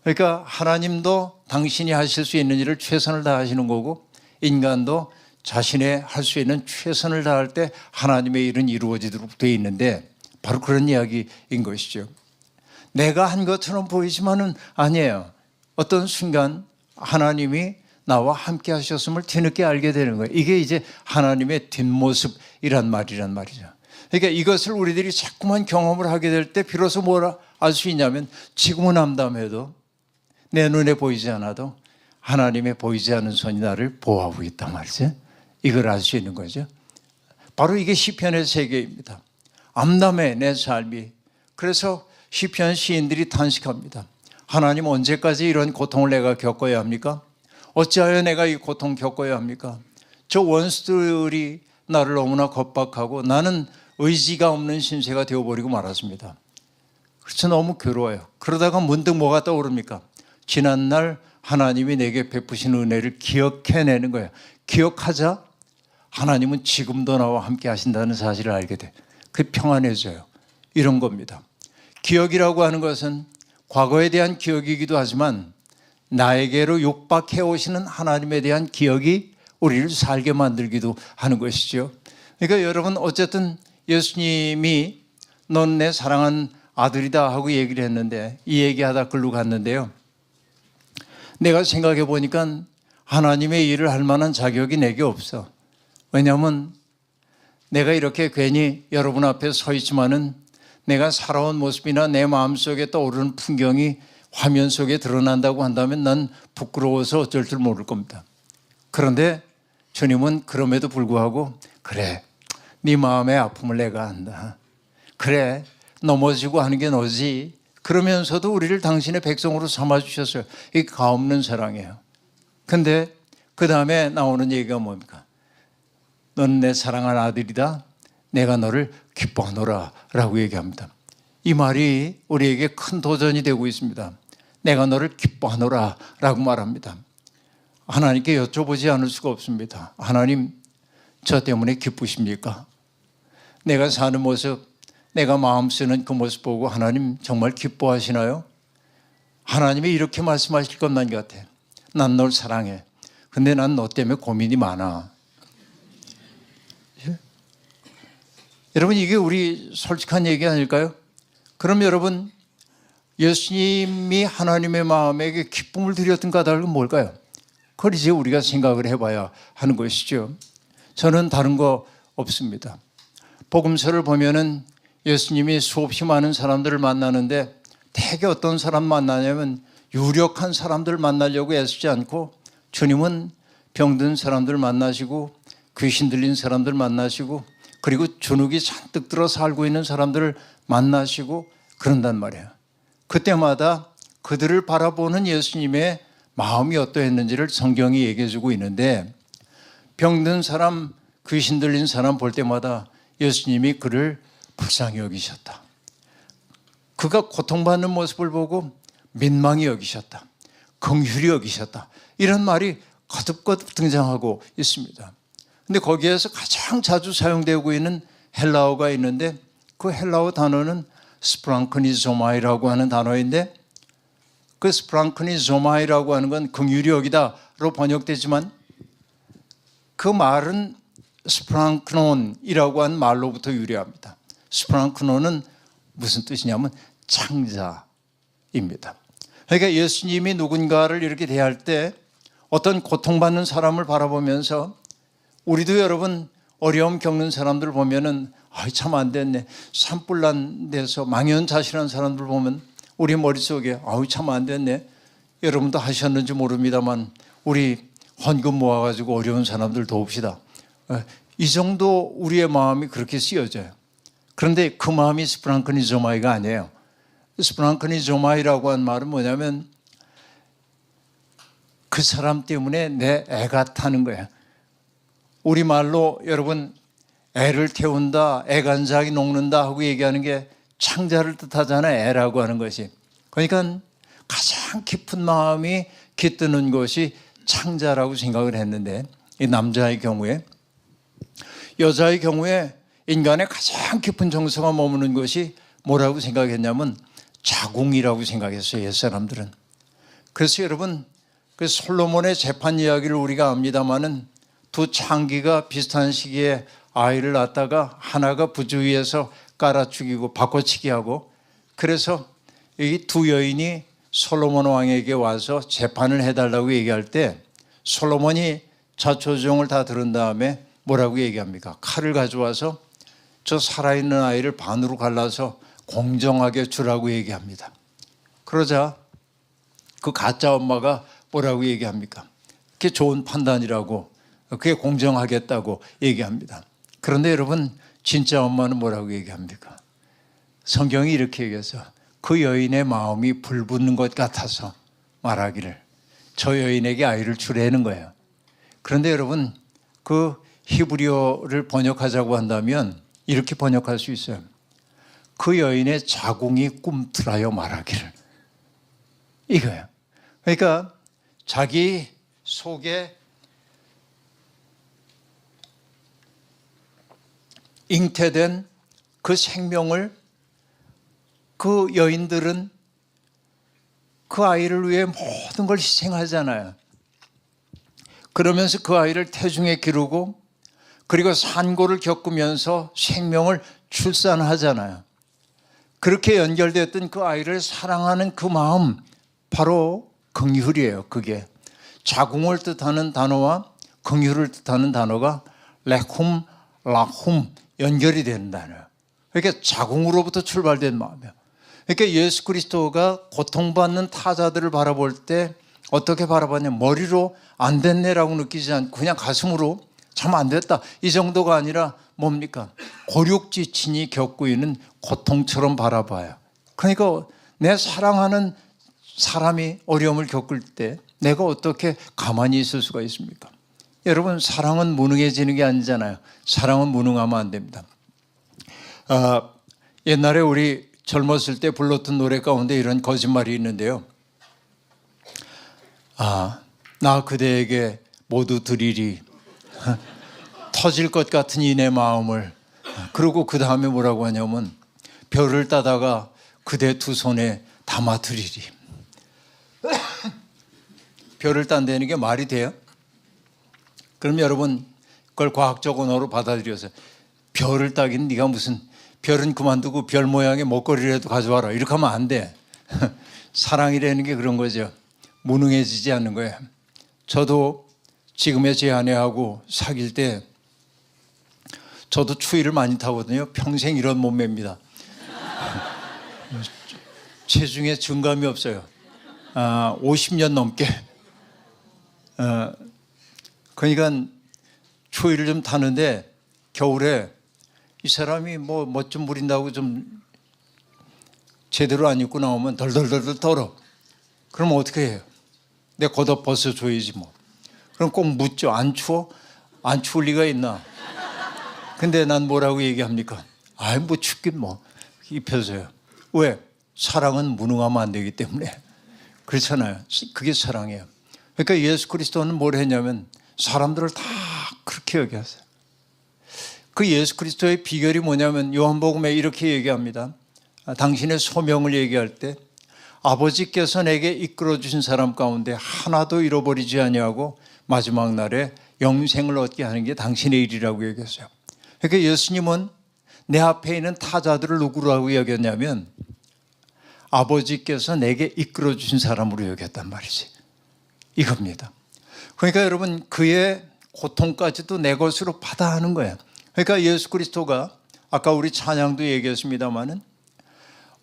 그러니까 하나님도 당신이 하실 수 있는 일을 최선을 다하시는 거고 인간도 자신의 할 수 있는 최선을 다할 때 하나님의 일은 이루어지도록 되어 있는데 바로 그런 이야기인 것이죠. 내가 한 것처럼 보이지만은 아니에요. 어떤 순간 하나님이 나와 함께 하셨음을 뒤늦게 알게 되는 거예요. 이게 이제 하나님의 뒷모습이란 말이란 말이죠. 그러니까 이것을 우리들이 자꾸만 경험을 하게 될 때 비로소 뭘 알 수 있냐면 지금은 암담해도 내 눈에 보이지 않아도 하나님의 보이지 않은 손이 나를 보호하고 있단 말이죠. 이걸 알 수 있는 거죠. 바로 이게 시편의 세계입니다. 암담해 내 삶이. 그래서 시편 시인들이 탄식합니다. 하나님 언제까지 이런 고통을 내가 겪어야 합니까? 어찌하여 내가 이 고통 겪어야 합니까? 저 원수들이 나를 너무나 겁박하고 나는 의지가 없는 신세가 되어버리고 말았습니다. 그래서 너무 괴로워요. 그러다가 문득 뭐가 떠오릅니까? 지난날 하나님이 내게 베푸신 은혜를 기억해내는 거예요. 기억하자 하나님은 지금도 나와 함께 하신다는 사실을 알게 돼. 그게 평안해져요. 이런 겁니다. 기억이라고 하는 것은 과거에 대한 기억이기도 하지만 나에게로 육박해 오시는 하나님에 대한 기억이 우리를 살게 만들기도 하는 것이죠. 그러니까 여러분 어쨌든 예수님이 넌 내 사랑한 아들이다 하고 얘기를 했는데 이 얘기하다 글로 갔는데요. 내가 생각해 보니까 하나님의 일을 할 만한 자격이 내게 없어. 왜냐하면 내가 이렇게 괜히 여러분 앞에 서 있지만은 내가 살아온 모습이나 내 마음속에 떠오르는 풍경이 화면 속에 드러난다고 한다면 난 부끄러워서 어쩔 줄 모를 겁니다. 그런데 주님은 그럼에도 불구하고 그래 네 마음의 아픔을 내가 안다. 그래 넘어지고 하는 게 너지. 그러면서도 우리를 당신의 백성으로 삼아주셨어요. 이게 가없는 사랑이에요. 근데 그 다음에 나오는 얘기가 뭡니까? 너는 내 사랑하는 아들이다. 내가 너를 기뻐하노라 라고 얘기합니다. 이 말이 우리에게 큰 도전이 되고 있습니다. 내가 너를 기뻐하노라 라고 말합니다. 하나님께 여쭤보지 않을 수가 없습니다. 하나님, 저 때문에 기쁘십니까? 내가 사는 모습, 내가 마음 쓰는 그 모습 보고 하나님 정말 기뻐하시나요? 하나님이 이렇게 말씀하실 것만 같아. 난 널 사랑해. 근데 난 너 때문에 고민이 많아. 예? 여러분, 이게 우리 솔직한 얘기 아닐까요? 그럼 여러분, 예수님이 하나님의 마음에게 기쁨을 드렸던 까닭은 뭘까요? 그걸 이제 우리가 생각을 해봐야 하는 것이죠. 저는 다른 거 없습니다. 복음서를 보면은 예수님이 수없이 많은 사람들을 만나는데 대개 어떤 사람 만나냐면 유력한 사람들 만나려고 애쓰지 않고 주님은 병든 사람들 만나시고 귀신 들린 사람들 만나시고 그리고 주눅이 잔뜩 들어 살고 있는 사람들을 만나시고 그런단 말이에요. 그때마다 그들을 바라보는 예수님의 마음이 어떠했는지를 성경이 얘기해 주고 있는데 병든 사람, 귀신 들린 사람 볼 때마다 예수님이 그를 불쌍히 여기셨다. 그가 고통받는 모습을 보고 민망히 여기셨다. 긍휼히 여기셨다. 이런 말이 거듭거듭 등장하고 있습니다. 근데 거기에서 가장 자주 사용되고 있는 헬라어가 있는데 그 헬라어 단어는 스프랑크니조마이라고 하는 단어인데 그 스프랑크니조마이라고 하는 건 긍휼히 여기다로 번역되지만 그 말은 스프랑크논이라고 하는 말로부터 유래합니다. 스프랑크논은 무슨 뜻이냐면 창자입니다. 그러니까 예수님이 누군가를 이렇게 대할 때 어떤 고통받는 사람을 바라보면서 우리도 여러분 어려움 겪는 사람들 보면은 참 안 됐네. 산불난 데서 망연자실한 사람들 보면 우리 머릿속에 참 안 됐네. 여러분도 하셨는지 모릅니다만 우리 헌금 모아가지고 어려운 사람들 도웁시다. 이 정도 우리의 마음이 그렇게 쓰여져요. 그런데 그 마음이 스프랑크니조마이가 아니에요. 스프랑크니조마이라고 한 말은 뭐냐면 그 사람 때문에 내 애가 타는 거예요. 우리말로 여러분 애를 태운다, 애간장이 녹는다 하고 얘기하는 게 창자를 뜻하잖아요. 애라고 하는 것이. 그러니까 가장 깊은 마음이 깃드는 것이 창자라고 생각을 했는데 이 남자의 경우에 여자의 경우에 인간의 가장 깊은 정서가 머무는 것이 뭐라고 생각했냐면 자궁이라고 생각했어요. 옛사람들은. 그래서 여러분 그 솔로몬의 재판 이야기를 우리가 압니다마는 두 창기가 비슷한 시기에 아이를 낳다가 하나가 부주의해서 깔아 죽이고 바꿔치기 하고 그래서 이 두 여인이 솔로몬 왕에게 와서 재판을 해달라고 얘기할 때 솔로몬이 자초지종을 다 들은 다음에 뭐라고 얘기합니까? 칼을 가져와서 저 살아있는 아이를 반으로 갈라서 공정하게 주라고 얘기합니다. 그러자 그 가짜 엄마가 뭐라고 얘기합니까? 그게 좋은 판단이라고, 그게 공정하겠다고 얘기합니다. 그런데 여러분 진짜 엄마는 뭐라고 얘기합니까? 성경이 이렇게 얘기해서 그 여인의 마음이 불붙는 것 같아서 말하기를 저 여인에게 아이를 주라는 거예요. 그런데 여러분 그 히브리어를 번역하자고 한다면 이렇게 번역할 수 있어요. 그 여인의 자궁이 꿈틀하여 말하기를. 이거예요. 그러니까 자기 속에 잉태된 그 생명을 그 여인들은 그 아이를 위해 모든 걸 희생하잖아요. 그러면서 그 아이를 태중에 기르고 그리고 산고를 겪으면서 생명을 출산하잖아요. 그렇게 연결됐던 그 아이를 사랑하는 그 마음 바로 긍휼이에요. 그게 자궁을 뜻하는 단어와 긍휼을 뜻하는 단어가 레쿰, 라쿰 연결이 되는 단어예요. 그러니까 자궁으로부터 출발된 마음이에요. 그러니까 예수 그리스도가 고통받는 타자들을 바라볼 때 어떻게 바라봤냐, 머리로 안 됐네라고 느끼지 않고 그냥 가슴으로 참 안 됐다 이 정도가 아니라 뭡니까? 고륙지친이 겪고 있는 고통처럼 바라봐요. 그러니까 내 사랑하는 사람이 어려움을 겪을 때 내가 어떻게 가만히 있을 수가 있습니까? 여러분, 사랑은 무능해지는 게 아니잖아요. 사랑은 무능하면 안 됩니다. 옛날에 우리 젊었을 때 불렀던 노래 가운데 이런 거짓말이 있는데요. 나 그대에게 모두 드리리 터질 것 같은 이 내 마음을. 그리고 그 다음에 뭐라고 하냐면 별을 따다가 그대 두 손에 담아 드리리. 별을 딴다는 게 말이 돼요? 그럼 여러분 그걸 과학적 언어로 받아들여서 별을 따긴 네가 무슨, 별은 그만두고 별 모양의 목걸이라도 가져와라 이렇게 하면 안 돼. 사랑이라는 게 그런 거죠. 무능해지지 않는 거예요. 저도 지금의 제 아내하고 사귈 때 저도 추위를 많이 타거든요. 평생 이런 몸매입니다. 체중에 증감이 없어요. 50년 넘게. 그러니까 추위를 좀 타는데 겨울에 이 사람이 뭐 멋 좀 부린다고 좀 제대로 안 입고 나오면 덜덜덜덜 떨어. 그럼 어떻게 해요? 내가 걷어 벗어줘야지 뭐. 그럼 꼭 묻죠. 안 추워? 안 추울 리가 있나? 근데 난 뭐라고 얘기합니까? 아이 뭐 춥긴 뭐 입혀서요. 왜? 사랑은 무능하면 안 되기 때문에. 그렇잖아요. 그게 사랑이에요. 그러니까 예수 그리스도는 뭘 했냐면 사람들을 다 그렇게 여겼어요. 그 예수 그리스도의 비결이 뭐냐면 요한복음에 이렇게 얘기합니다. 당신의 소명을 얘기할 때 아버지께서 내게 이끌어 주신 사람 가운데 하나도 잃어버리지 아니하고 마지막 날에 영생을 얻게 하는 게 당신의 일이라고 얘기했어요. 그러니까 예수님은 내 앞에 있는 타자들을 누구라고 여겼냐면 아버지께서 내게 이끌어 주신 사람으로 여겼단 말이지. 이겁니다. 그러니까 여러분 그의 고통까지도 내 것으로 받아 하는 거예요. 그러니까 예수 그리스도가 아까 우리 찬양도 얘기했습니다마는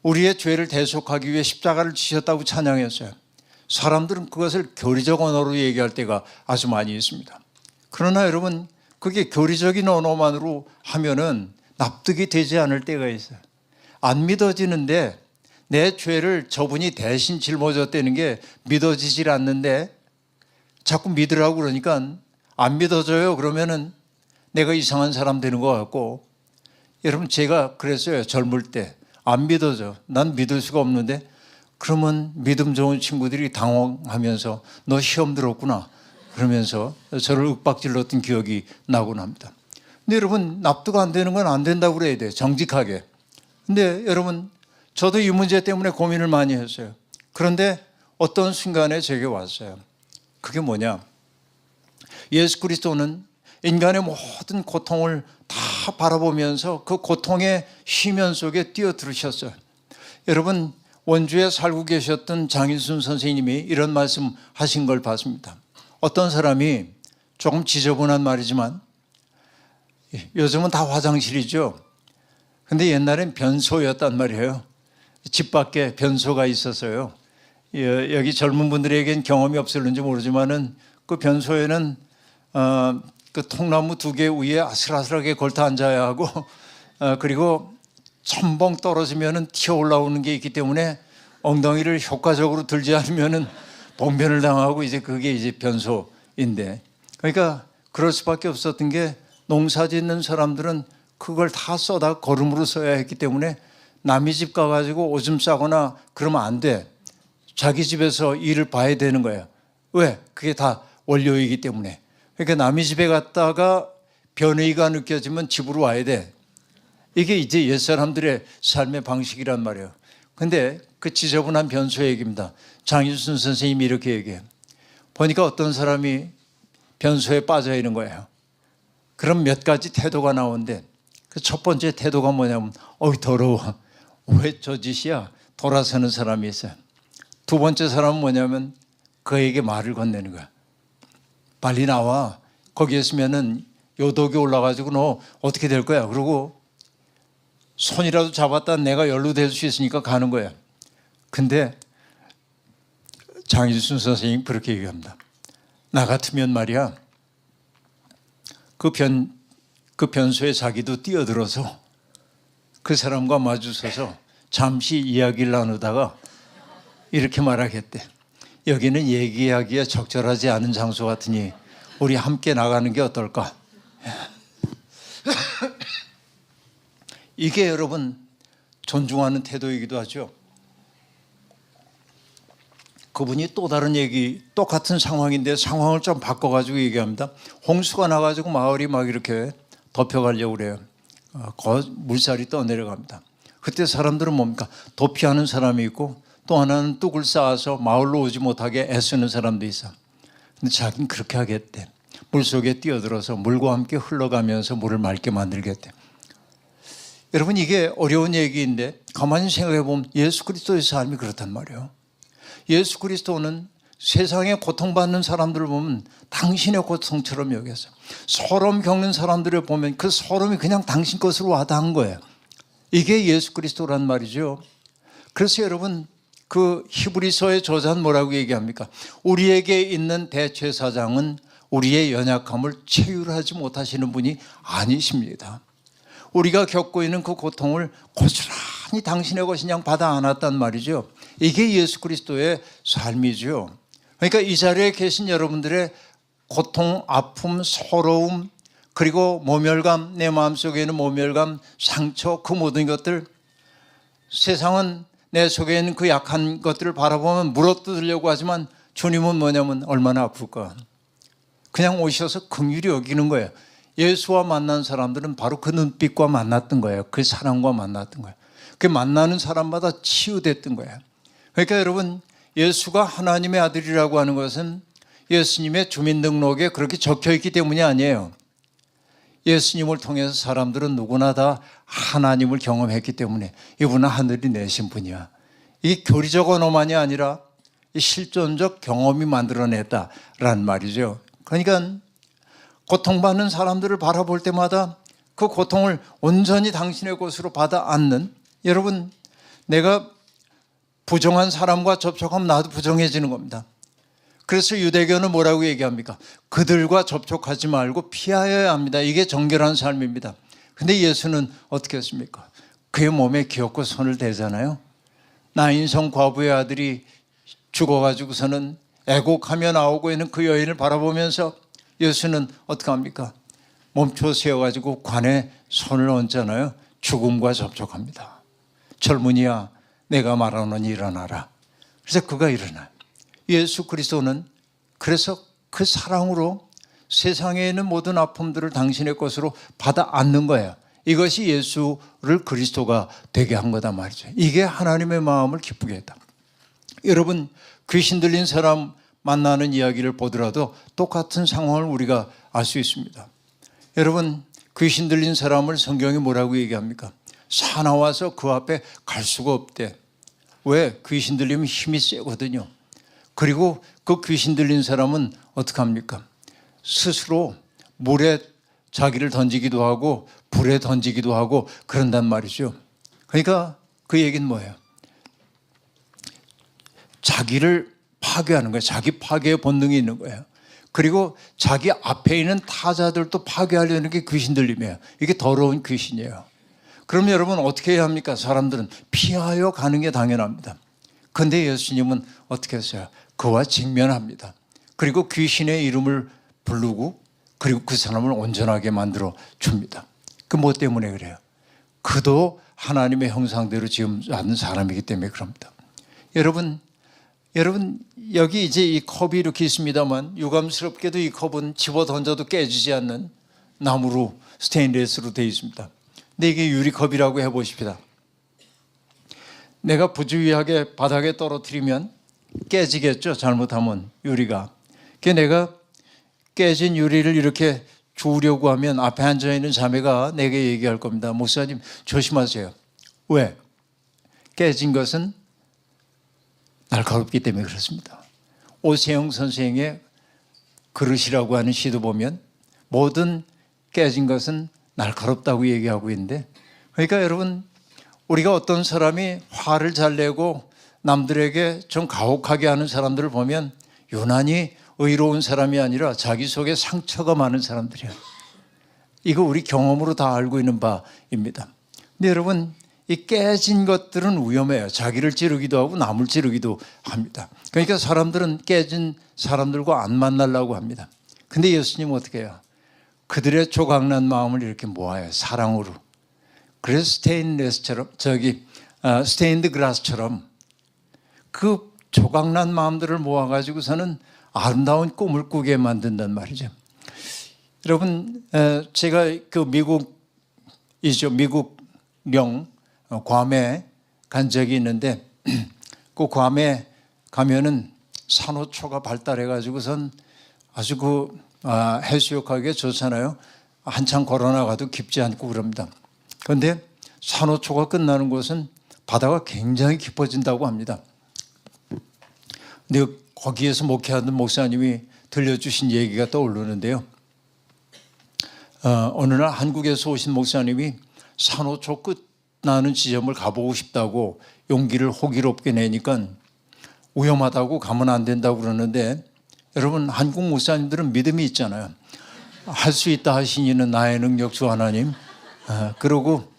우리의 죄를 대속하기 위해 십자가를 지셨다고 찬양했어요. 사람들은 그것을 교리적 언어로 얘기할 때가 아주 많이 있습니다. 그러나 여러분 그게 교리적인 언어만으로 하면은 납득이 되지 않을 때가 있어요. 안 믿어지는데 내 죄를 저분이 대신 짊어졌다는 게 믿어지질 않는데 자꾸 믿으라고 그러니까 안 믿어져요. 그러면은 내가 이상한 사람 되는 것 같고, 여러분 제가 그랬어요. 젊을 때 안 믿어져. 난 믿을 수가 없는데 그러면 믿음 좋은 친구들이 당황하면서 너 시험 들었구나 그러면서 저를 윽박질렀던 기억이 나곤 합니다. 근데 여러분 납득 안 되는 건 안 된다고 그래야 돼요. 정직하게. 근데 여러분 저도 이 문제 때문에 고민을 많이 했어요. 그런데 어떤 순간에 제게 왔어요. 그게 뭐냐? 예수 그리스도는 인간의 모든 고통을 다 바라보면서 그 고통의 심연 속에 뛰어들으셨어요. 여러분 원주에 살고 계셨던 장일순 선생님이 이런 말씀 하신 걸 봤습니다. 어떤 사람이 조금 지저분한 말이지만 요즘은 다 화장실이죠. 근데 옛날엔 변소였단 말이에요. 집 밖에 변소가 있었어요. 여기 젊은 분들에겐 경험이 없을는지 모르지만은 그 변소에는 그 통나무 2개 위에 아슬아슬하게 걸터 앉아야 하고 그리고 첨벙 떨어지면은 튀어 올라오는 게 있기 때문에 엉덩이를 효과적으로 들지 않으면은 봉변을 당하고 이제 그게 이제 변소인데, 그러니까 그럴 수밖에 없었던 게 농사 짓는 사람들은 그걸 다 써다 거름으로 써야 했기 때문에 남의 집 가가지고 오줌 싸거나 그러면 안 돼. 자기 집에서 일을 봐야 되는 거예요. 왜? 그게 다 원료이기 때문에. 그러니까 남의 집에 갔다가 변의가 느껴지면 집으로 와야 돼. 이게 이제 옛사람들의 삶의 방식이란 말이에요. 근데 그 지저분한 변소 얘기입니다. 장일순 선생님이 이렇게 얘기해요. 보니까 어떤 사람이 변소에 빠져 있는 거예요. 그럼 몇 가지 태도가 나오는데 그 첫 번째 태도가 뭐냐면 어이 더러워. 왜 저 짓이야? 돌아서는 사람이 있어요. 두 번째 사람은 뭐냐면 그에게 말을 건네는 거야. 빨리 나와. 거기 있으면은 요독이 올라가지고 너 어떻게 될 거야? 그러고 손이라도 잡았다 내가 연루될 수 있으니까 가는 거야. 근데 장일순 선생님이 그렇게 얘기합니다. 나 같으면 말이야 그 그 변소에 자기도 뛰어들어서 그 사람과 마주서서 잠시 이야기를 나누다가 이렇게 말하겠대. 여기는 얘기하기에 적절하지 않은 장소 같으니 우리 함께 나가는 게 어떨까? 이게 여러분 존중하는 태도이기도 하죠. 그분이 또 다른 얘기, 똑같은 상황인데 상황을 좀 바꿔가지고 얘기합니다. 홍수가 나가지고 마을이 막 이렇게 덮여가려고 그래요. 물살이 떠내려갑니다. 그때 사람들은 뭡니까? 도피하는 사람이 있고 또 하나는 뚝을 쌓아서 마을로 오지 못하게 애쓰는 사람도 있어. 근데 자기는 그렇게 하겠대. 물속에 뛰어들어서 물과 함께 흘러가면서 물을 맑게 만들겠대. 여러분 이게 어려운 얘기인데 가만히 생각해 보면 예수 그리스도의 삶이 그렇단 말이에요. 예수 그리스도는 세상에 고통받는 사람들을 보면 당신의 고통처럼 여겼어요. 서름 겪는 사람들을 보면 그 서름이 그냥 당신 것으로 와닿은 거예요. 이게 예수 그리스도란 말이죠. 그래서 여러분 그 히브리서의 저자는 뭐라고 얘기합니까? 우리에게 있는 대제사장은 우리의 연약함을 체휼하지 못하시는 분이 아니십니다. 우리가 겪고 있는 그 고통을 고스란히 당신의 것인 양 받아 안았단 말이죠. 이게 예수 그리스도의 삶이죠. 그러니까 이 자리에 계신 여러분들의 고통, 아픔, 서러움, 그리고 모멸감, 내 마음속에 있는 모멸감, 상처, 그 모든 것들, 세상은 내 속에 있는 그 약한 것들을 바라보면 물어뜯으려고 하지만 주님은 뭐냐면 얼마나 아플까. 그냥 오셔서 긍휼히 여기는 거예요. 예수와 만난 사람들은 바로 그 눈빛과 만났던 거예요. 그 사랑과 만났던 거예요. 그 만나는 사람마다 치유됐던 거예요. 그러니까 여러분 예수가 하나님의 아들이라고 하는 것은 예수님의 주민등록에 그렇게 적혀있기 때문이 아니에요. 예수님을 통해서 사람들은 누구나 다 하나님을 경험했기 때문에 이분은 하늘이 내신 분이야. 이게 교리적 언어만이 아니라 실존적 경험이 만들어냈다라는 말이죠. 그러니까 고통받는 사람들을 바라볼 때마다 그 고통을 온전히 당신의 것으로 받아 안는, 여러분 내가 부정한 사람과 접촉하면 나도 부정해지는 겁니다. 그래서 유대교는 뭐라고 얘기합니까? 그들과 접촉하지 말고 피하여야 합니다. 이게 정결한 삶입니다. 근데 예수는 어떻게 했습니까? 그의 몸에 기어코 손을 대잖아요. 나인성 과부의 아들이 죽어가지고서는 애곡하며 나오고 있는 그 여인을 바라보면서 예수는 어떻게 합니까? 멈춰 세워가지고 관에 손을 얹잖아요. 죽음과 접촉합니다. 젊은이야, 내가 말하노니 일어나라. 그래서 그가 일어나요. 예수 그리스도는 그래서 그 사랑으로 세상에 있는 모든 아픔들을 당신의 것으로 받아 안는 거예요. 이것이 예수를 그리스도가 되게 한 거다 말이죠. 이게 하나님의 마음을 기쁘게 했다. 여러분 귀신 들린 사람 만나는 이야기를 보더라도 똑같은 상황을 우리가 알 수 있습니다. 여러분 귀신 들린 사람을 성경이 뭐라고 얘기합니까? 사나워서 그 앞에 갈 수가 없대. 왜? 귀신 들리면 힘이 세거든요. 그리고 그 귀신 들린 사람은 어떻게 합니까? 스스로 물에 자기를 던지기도 하고 불에 던지기도 하고 그런단 말이죠. 그러니까 그 얘기는 뭐예요? 자기를 파괴하는 거예요. 자기 파괴의 본능이 있는 거예요. 그리고 자기 앞에 있는 타자들도 파괴하려는 게 귀신 들림이에요. 이게 더러운 귀신이에요. 그럼 여러분 어떻게 해야 합니까? 사람들은 피하여 가는 게 당연합니다. 그런데 예수님은 어떻게 했어요? 그와 직면합니다. 그리고 귀신의 이름을 부르고 그리고 그 사람을 온전하게 만들어 줍니다. 그 뭐 때문에 그래요? 그도 하나님의 형상대로 지금 하는 사람이기 때문에 그럽니다. 여러분 여기 이제 이 컵이 이렇게 있습니다만 유감스럽게도 이 컵은 집어 던져도 깨지지 않는 나무로 스테인리스로 되어 있습니다. 근데 이게 유리컵이라고 해보십시다. 내가 부주의하게 바닥에 떨어뜨리면 깨지겠죠. 잘못하면 유리가. 그래서 내가 깨진 유리를 이렇게 주우려고 하면 앞에 앉아있는 자매가 내게 얘기할 겁니다. 목사님 조심하세요. 왜? 깨진 것은 날카롭기 때문에 그렇습니다. 오세영 선생의 그릇이라고 하는 시도 보면 모든 깨진 것은 날카롭다고 얘기하고 있는데, 그러니까 여러분 우리가 어떤 사람이 화를 잘 내고 남들에게 좀 가혹하게 하는 사람들을 보면 유난히 의로운 사람이 아니라 자기 속에 상처가 많은 사람들이에요. 이거 우리 경험으로 다 알고 있는 바입니다. 근데 여러분, 이 깨진 것들은 위험해요. 자기를 찌르기도 하고 남을 찌르기도 합니다. 그러니까 사람들은 깨진 사람들과 안 만나려고 합니다. 근데 예수님은 어떻게 해요? 그들의 조각난 마음을 이렇게 모아요. 사랑으로. 그래서 스테인드 글라스처럼 그 조각난 마음들을 모아가지고서는 아름다운 꿈을 꾸게 만든단 말이죠. 여러분, 제가 그 미국령 괌에 간 적이 있는데 그 괌에 가면은 산호초가 발달해가지고선 아주 해수욕하기가 좋잖아요. 한참 걸어나가도 깊지 않고 그럽니다. 그런데 산호초가 끝나는 곳은 바다가 굉장히 깊어진다고 합니다. 근데 거기에서 목회하던 목사님이 들려주신 얘기가 떠오르는데요. 어느 날 한국에서 오신 목사님이 산호초 끝나는 지점을 가보고 싶다고 용기를 호기롭게 내니까 위험하다고 가면 안 된다고 그러는데, 여러분, 한국 목사님들은 믿음이 있잖아요. 할 수 있다 하시니는 나의 능력 주 하나님. 그러고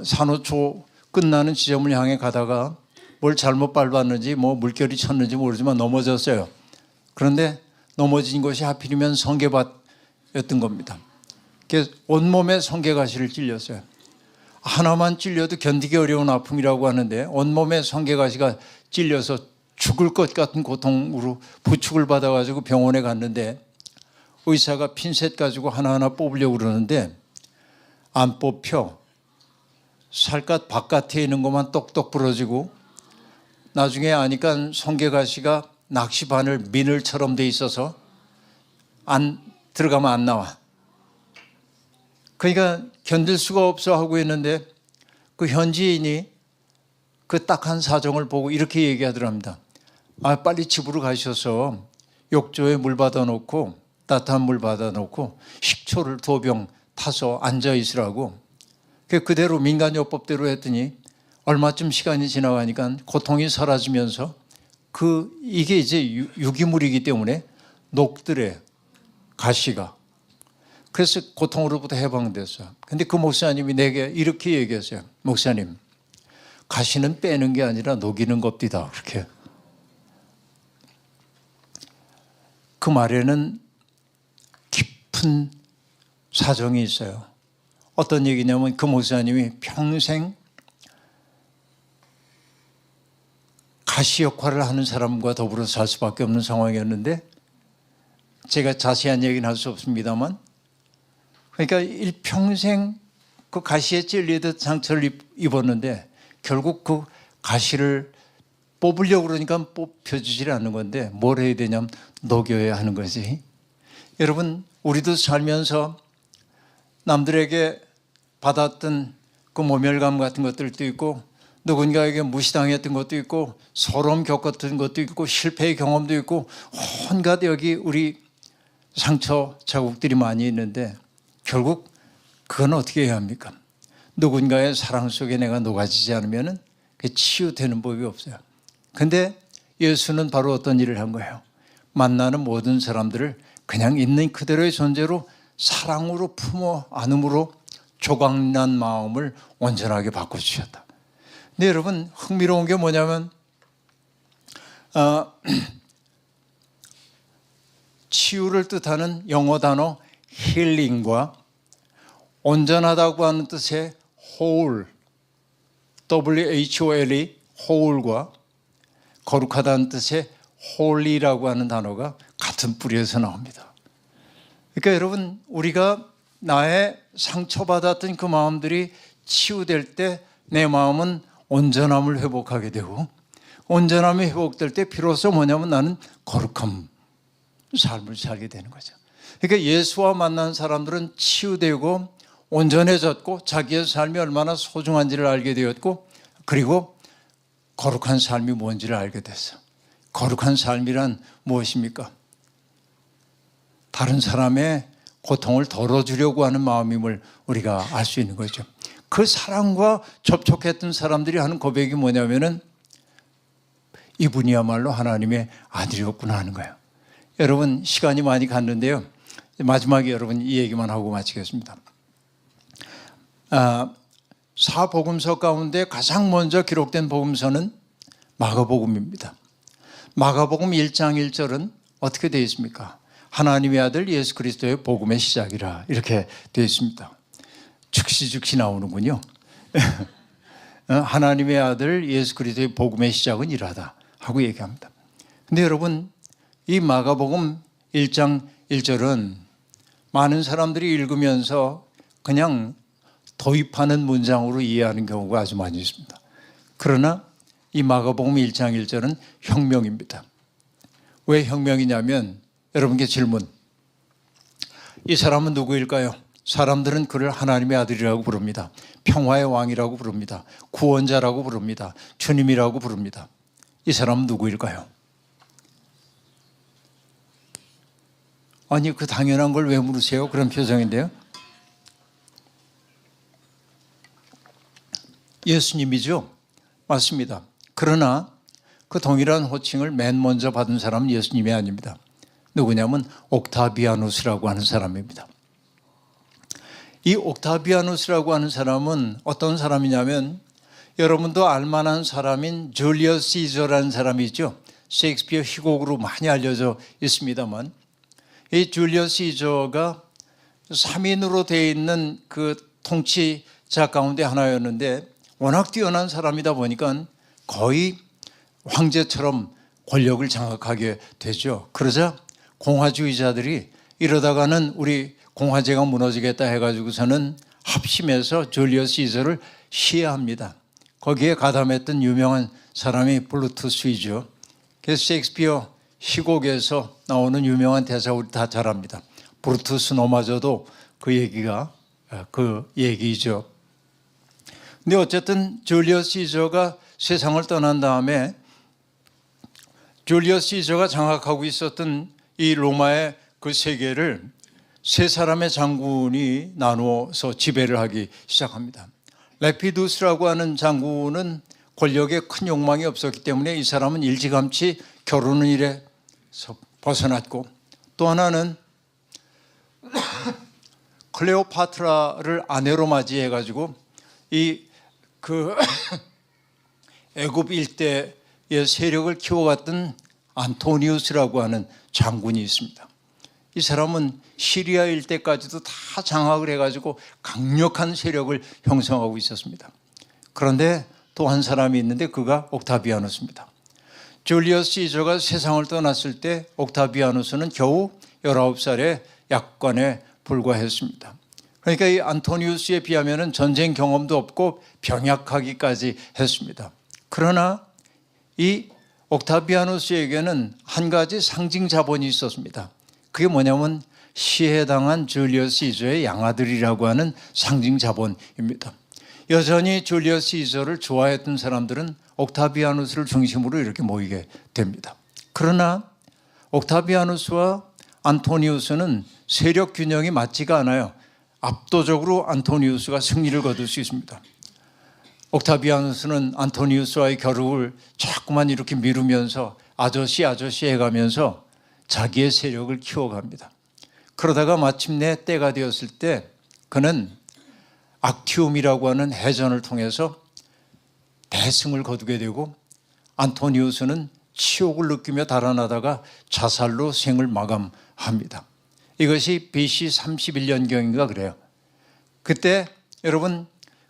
산호초 끝나는 지점을 향해 가다가 뭘 잘못 밟았는지 뭐 물결이 쳤는지 모르지만 넘어졌어요. 그런데 넘어진 것이 하필이면 성게밭이었던 겁니다. 온몸에 성게가시를 찔렸어요. 하나만 찔려도 견디기 어려운 아픔이라고 하는데 온몸에 성게가시가 찔려서 죽을 것 같은 고통으로 부축을 받아가지고 병원에 갔는데 의사가 핀셋 가지고 하나하나 뽑으려고 그러는데 안 뽑혀. 살갗 바깥에 있는 것만 똑똑 부러지고 나중에 아니까 성게가시가 낚시바늘 미늘처럼 돼 있어서 안 들어가면 안 나와. 그러니까 견딜 수가 없어 하고 있는데 그 현지인이 그 딱한 사정을 보고 이렇게 얘기하더랍니다. 빨리 집으로 가셔서 욕조에 물 받아놓고 따뜻한 물 받아놓고 식초를 2병 타서 앉아 있으라고. 그대로 민간요법대로 했더니 얼마쯤 시간이 지나가니까 고통이 사라지면서 이게 이제 유기물이기 때문에 녹들의 가시가, 그래서 고통으로부터 해방됐어요. 근데 그 목사님이 내게 이렇게 얘기했어요. 목사님, 가시는 빼는 게 아니라 녹이는 겁니다. 그렇게. 그 말에는 깊은 사정이 있어요. 어떤 얘기냐면 그 목사님이 평생 가시 역할을 하는 사람과 더불어 살 수밖에 없는 상황이었는데, 제가 자세한 얘기는 할 수 없습니다만, 그러니까 일평생 그 가시에 찔리듯 상처를 입었는데 결국 그 가시를 뽑으려고 그러니까 뽑혀지질 않는 건데 뭘 해야 되냐면 녹여야 하는 거지. 여러분, 우리도 살면서 남들에게 받았던 그 모멸감 같은 것들도 있고, 누군가에게 무시당했던 것도 있고, 서러움 겪었던 것도 있고, 실패의 경험도 있고, 온갖 여기 우리 상처 자국들이 많이 있는데 결국 그건 어떻게 해야 합니까? 누군가의 사랑 속에 내가 녹아지지 않으면 그게 치유되는 법이 없어요. 근데 예수는 바로 어떤 일을 한 거예요? 만나는 모든 사람들을 그냥 있는 그대로의 존재로 사랑으로 품어 안음으로 조각난 마음을 온전하게 바꿔주셨다. 근데 여러분, 흥미로운 게 뭐냐면 치유를 뜻하는 영어 단어 힐링과 온전하다고 하는 뜻의 whole, WHOLE, whole과 거룩하다는 뜻의 holy라고 하는 단어가 같은 뿌리에서 나옵니다. 그러니까 여러분, 우리가 나의 상처받았던 그 마음들이 치유될 때 내 마음은 온전함을 회복하게 되고, 온전함이 회복될 때 비로소 뭐냐면 나는 거룩한 삶을 살게 되는 거죠. 그러니까 예수와 만난 사람들은 치유되고 온전해졌고 자기의 삶이 얼마나 소중한지를 알게 되었고, 그리고 거룩한 삶이 뭔지를 알게 됐어요. 거룩한 삶이란 무엇입니까? 다른 사람의 고통을 덜어주려고 하는 마음임을 우리가 알 수 있는 거죠. 그 사랑과 접촉했던 사람들이 하는 고백이 뭐냐면은 이분이야말로 하나님의 아들이었구나 하는 거예요. 여러분, 시간이 많이 갔는데요. 마지막에 여러분 이 얘기만 하고 마치겠습니다. 사복음서 가운데 가장 먼저 기록된 복음서는 마가복음입니다. 마가복음 1장 1절은 어떻게 되어 있습니까? 하나님의 아들 예수 그리스도의 복음의 시작이라 이렇게 되어 있습니다. 즉시 나오는군요. 하나님의 아들 예수 그리스도의 복음의 시작은 이러하다 하고 얘기합니다. 근데 여러분 이 마가복음 1장 1절은 많은 사람들이 읽으면서 그냥 도입하는 문장으로 이해하는 경우가 아주 많이 있습니다. 그러나 이 마가복음 1장 1절은 혁명입니다. 왜 혁명이냐면 여러분께 질문. 이 사람은 누구일까요? 사람들은 그를 하나님의 아들이라고 부릅니다. 평화의 왕이라고 부릅니다. 구원자라고 부릅니다. 주님이라고 부릅니다. 이 사람은 누구일까요? 아니 그 당연한 걸 왜 물으세요? 그런 표정인데요. 예수님이죠. 맞습니다. 그러나 그 동일한 호칭을 맨 먼저 받은 사람은 예수님이 아닙니다. 누구냐면 옥타비아누스라고 하는 사람입니다. 이 옥타비아누스라고 하는 사람은 어떤 사람이냐면 여러분도 알만한 사람인 줄리어스 시저라는 사람이 있죠. 셰익스피어 희곡으로 많이 알려져 있습니다만 이 줄리어스 시저가 3인으로 되어 있는 그 통치자 가운데 하나였는데 워낙 뛰어난 사람이다 보니까 거의 황제처럼 권력을 장악하게 되죠. 그러자 공화주의자들이 이러다가는 우리 공화제가 무너지겠다 해가지고서는 합심해서 줄리어스 시저를 시해합니다. 거기에 가담했던 유명한 사람이 블루투스이죠. 그래서 셰익스피어 희곡에서 나오는 유명한 대사 우리 다 잘 압니다. 브루투스 노마저도 그 얘기죠. 근데 어쨌든 줄리어스 시저가 세상을 떠난 다음에 줄리어스 시저가 장악하고 있었던 이 로마의 그 세계를 세 사람의 장군이 나누어서 지배를 하기 시작합니다. 레피두스라고 하는 장군은 권력에 큰 욕망이 없었기 때문에 이 사람은 일찌감치 결혼의 일에서 벗어났고, 또 하나는 클레오파트라를 아내로 맞이해가지고 애굽 일대의 세력을 키워갔던 안토니우스라고 하는 장군이 있습니다. 이 사람은 시리아 일대까지도 다 장악을 해가지고 강력한 세력을 형성하고 있었습니다. 그런데 또 한 사람이 있는데 그가 옥타비아누스입니다. 줄리어스 시저가 세상을 떠났을 때 옥타비아누스는 겨우 19살의 약관에 불과했습니다. 그러니까 이 안토니우스에 비하면 전쟁 경험도 없고 병약하기까지 했습니다. 그러나 이 옥타비아누스에게는 한 가지 상징 자본이 있었습니다. 그게 뭐냐면 시해당한 줄리어스 시저의 양아들이라고 하는 상징 자본입니다. 여전히 줄리어스 시저를 좋아했던 사람들은 옥타비아누스를 중심으로 이렇게 모이게 됩니다. 그러나 옥타비아누스와 안토니우스는 세력 균형이 맞지가 않아요. 압도적으로 안토니우스가 승리를 거둘 수 있습니다. 옥타비아누스는 안토니우스와의 겨루를 자꾸만 이렇게 미루면서 아저씨 해가면서 자기의 세력을 키워갑니다. 그러다가 마침내 때가 되었을 때 그는 악티움이라고 하는 해전을 통해서 대승을 거두게 되고, 안토니우스는 치욕을 느끼며 달아나다가 자살로 생을 마감합니다. 이것이 BC 31년경인가 그래요. 그때 여러분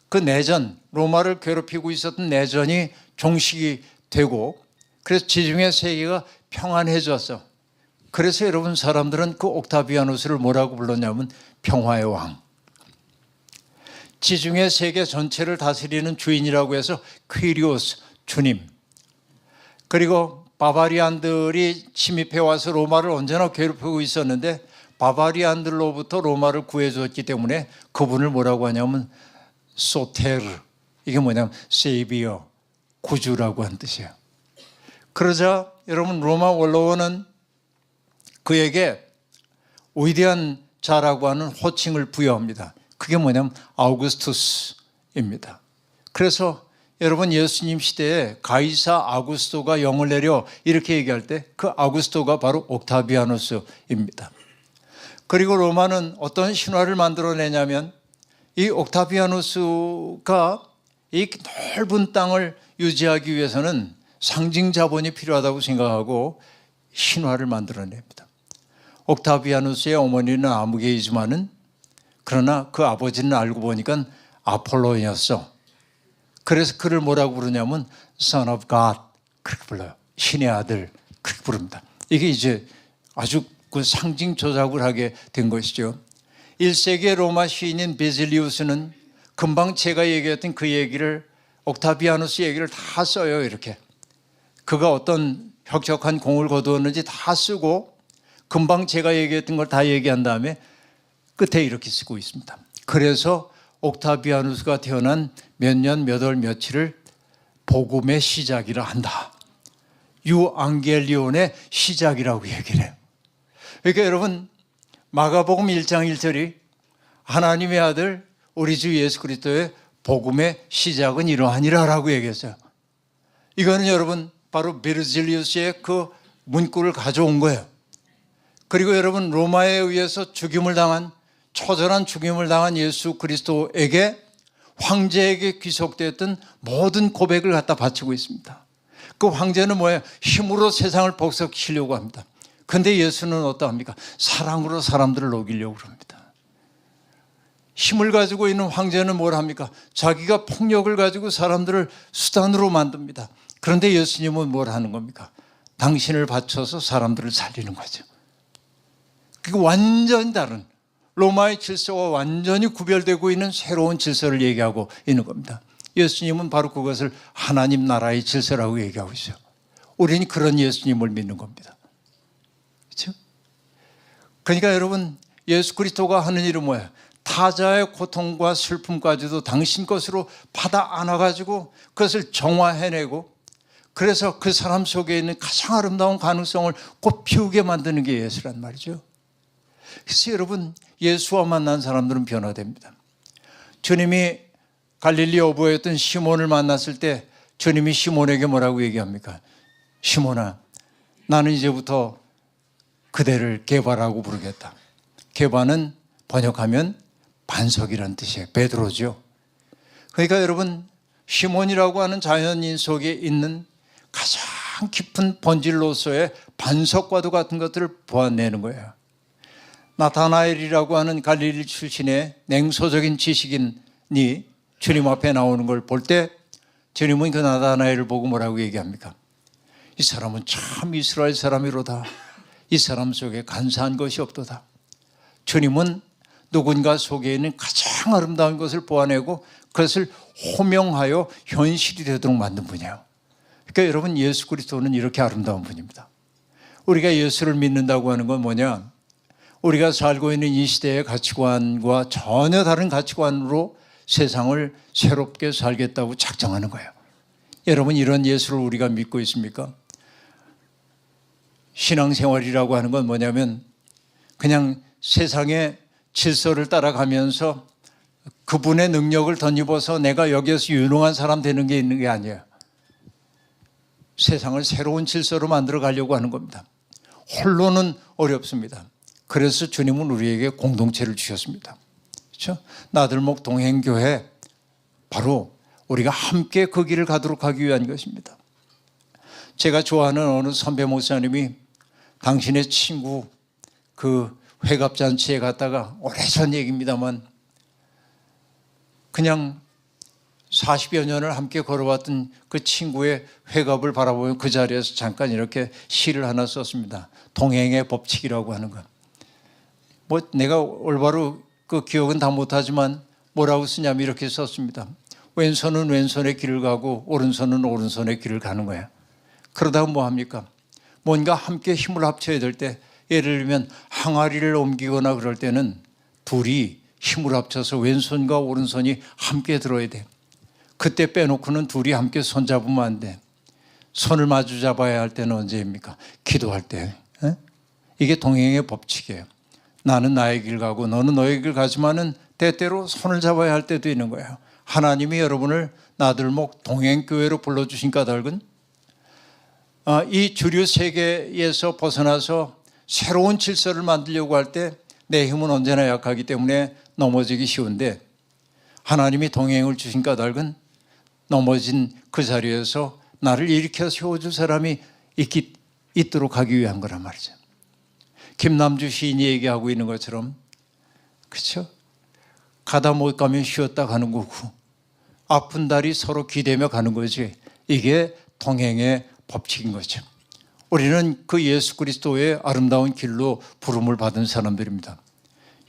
그 내전, 로마를 괴롭히고 있었던 내전이 종식이 되고, 그래서 지중해 세계가 평안해졌어. 그래서 여러분 사람들은 그 옥타비아누스를 뭐라고 불렀냐면 평화의 왕. 지중해 세계 전체를 다스리는 주인이라고 해서 퀴리오스, 주님. 그리고 바바리안들이 침입해 와서 로마를 언제나 괴롭히고 있었는데 바바리안들로부터 로마를 구해줬기 때문에 그분을 뭐라고 하냐면 소테르, 이게 뭐냐면 세이비어, 구주라고 한 뜻이에요. 그러자 여러분 로마 원로원은 그에게 위대한 자라고 하는 호칭을 부여합니다. 그게 뭐냐면 아우구스투스입니다. 그래서 여러분 예수님 시대에 가이사 아구스토가 영을 내려 이렇게 얘기할 때 그 아구스토가 바로 옥타비아누스입니다. 그리고 로마는 어떤 신화를 만들어내냐면 이 옥타비아누스가 이 넓은 땅을 유지하기 위해서는 상징 자본이 필요하다고 생각하고 신화를 만들어냅니다. 옥타비아누스의 어머니는 아무개이지만은 그러나 그 아버지는 알고 보니까 아폴로였어. 그래서 그를 뭐라고 부르냐면 Son of God 그렇게 불러요. 신의 아들 그렇게 부릅니다. 이게 이제 아주 그 상징 조작을 하게 된 것이죠. 1세기의 로마 시인인 베질리우스는 금방 제가 얘기했던 그 얘기를 옥타비아누스 얘기를 다 써요. 이렇게 그가 어떤 혁혁한 공을 거두었는지 다 쓰고 금방 제가 얘기했던 걸 다 얘기한 다음에 끝에 이렇게 쓰고 있습니다. 그래서 옥타비아누스가 태어난 몇 년 몇 월 며칠을 복음의 시작이라 한다. 유앙겔리온의 시작이라고 얘기를 해요. 그러니까 여러분 마가복음 1장 1절이 하나님의 아들 우리 주 예수 그리스도의 복음의 시작은 이러하니라 라고 얘기했어요. 이거는 여러분 바로 베르질리우스의 그 문구를 가져온 거예요. 그리고 여러분 로마에 의해서 죽임을 당한 처절한 죽임을 당한 예수 그리스도에게 황제에게 귀속되었던 모든 고백을 갖다 바치고 있습니다. 그 황제는 뭐예요? 힘으로 세상을 복속시키려고 합니다. 그런데 예수는 어떠합니까? 사랑으로 사람들을 녹이려고 합니다. 힘을 가지고 있는 황제는 뭘 합니까? 자기가 폭력을 가지고 사람들을 수단으로 만듭니다. 그런데 예수님은 뭘 하는 겁니까? 당신을 바쳐서 사람들을 살리는 거죠. 그게 완전히 다른 로마의 질서와 완전히 구별되고 있는 새로운 질서를 얘기하고 있는 겁니다. 예수님은 바로 그것을 하나님 나라의 질서라고 얘기하고 있어요. 우리는 그런 예수님을 믿는 겁니다. 그렇죠? 그러니까 여러분 예수 그리스도가 하는 일은 뭐예요? 타자의 고통과 슬픔까지도 당신 것으로 받아 안아가지고 그것을 정화해내고 그래서 그 사람 속에 있는 가장 아름다운 가능성을 곧 피우게 만드는 게 예수란 말이죠. 그래서 여러분 예수와 만난 사람들은 변화됩니다. 주님이 갈릴리 어부였던 시몬을 만났을 때 주님이 시몬에게 뭐라고 얘기합니까? 시몬아 나는 이제부터 그대를 게바라고 부르겠다. 게바는 번역하면 반석이라는 뜻이에요. 베드로죠. 그러니까 여러분 시몬이라고 하는 자연인 속에 있는 가장 깊은 본질로서의 반석과도 같은 것들을 보아내는 거예요. 나타나엘이라고 하는 갈릴리 출신의 냉소적인 지식인이 주님 앞에 나오는 걸 볼 때 주님은 그 나타나엘을 보고 뭐라고 얘기합니까? 이 사람은 참 이스라엘 사람이로다. 이 사람 속에 간사한 것이 없도다. 주님은 누군가 속에 있는 가장 아름다운 것을 보아내고 그것을 호명하여 현실이 되도록 만든 분이에요. 그러니까 여러분 예수 그리스도는 이렇게 아름다운 분입니다. 우리가 예수를 믿는다고 하는 건 뭐냐? 우리가 살고 있는 이 시대의 가치관과 전혀 다른 가치관으로 세상을 새롭게 살겠다고 작정하는 거예요. 여러분 이런 예수를 우리가 믿고 있습니까? 신앙생활이라고 하는 건 뭐냐면 그냥 세상의 질서를 따라가면서 그분의 능력을 덧입어서 내가 여기에서 유능한 사람 되는 게 있는 게 아니에요. 세상을 새로운 질서로 만들어 가려고 하는 겁니다. 홀로는 어렵습니다. 그래서 주님은 우리에게 공동체를 주셨습니다. 그렇죠? 나들목 동행교회 바로 우리가 함께 그 길을 가도록 하기 위한 것입니다. 제가 좋아하는 어느 선배 목사님이 당신의 친구 그 회갑잔치에 갔다가 오래전 얘기입니다만 그냥 40여 년을 함께 걸어왔던 그 친구의 회갑을 바라보며 그 자리에서 잠깐 이렇게 시를 하나 썼습니다. 동행의 법칙이라고 하는 것. 뭐 내가 올바로 그 기억은 다 못하지만 뭐라고 쓰냐면 이렇게 썼습니다. 왼손은 왼손의 길을 가고 오른손은 오른손의 길을 가는 거예요. 그러다가 뭐 합니까? 뭔가 함께 힘을 합쳐야 될 때 예를 들면 항아리를 옮기거나 그럴 때는 둘이 힘을 합쳐서 왼손과 오른손이 함께 들어야 돼. 그때 빼놓고는 둘이 함께 손잡으면 안 돼. 손을 마주 잡아야 할 때는 언제입니까? 기도할 때. 이게 동행의 법칙이에요. 나는 나의 길 가고 너는 너의 길 가지만은 때때로 손을 잡아야 할 때도 있는 거예요. 하나님이 여러분을 나들목 동행교회로 불러주신 까닭은 이 주류 세계에서 벗어나서 새로운 질서를 만들려고 할 때 내 힘은 언제나 약하기 때문에 넘어지기 쉬운데 하나님이 동행을 주신 까닭은 넘어진 그 자리에서 나를 일으켜 세워줄 사람이 있도록 하기 위한 거란 말이죠. 김남주 시인이 얘기하고 있는 것처럼, 그렇죠? 가다 못 가면 쉬었다 가는 거고 아픈 다리 서로 기대며 가는 거지. 이게 동행의 법칙인 거죠. 우리는 그 예수 그리스도의 아름다운 길로 부름을 받은 사람들입니다.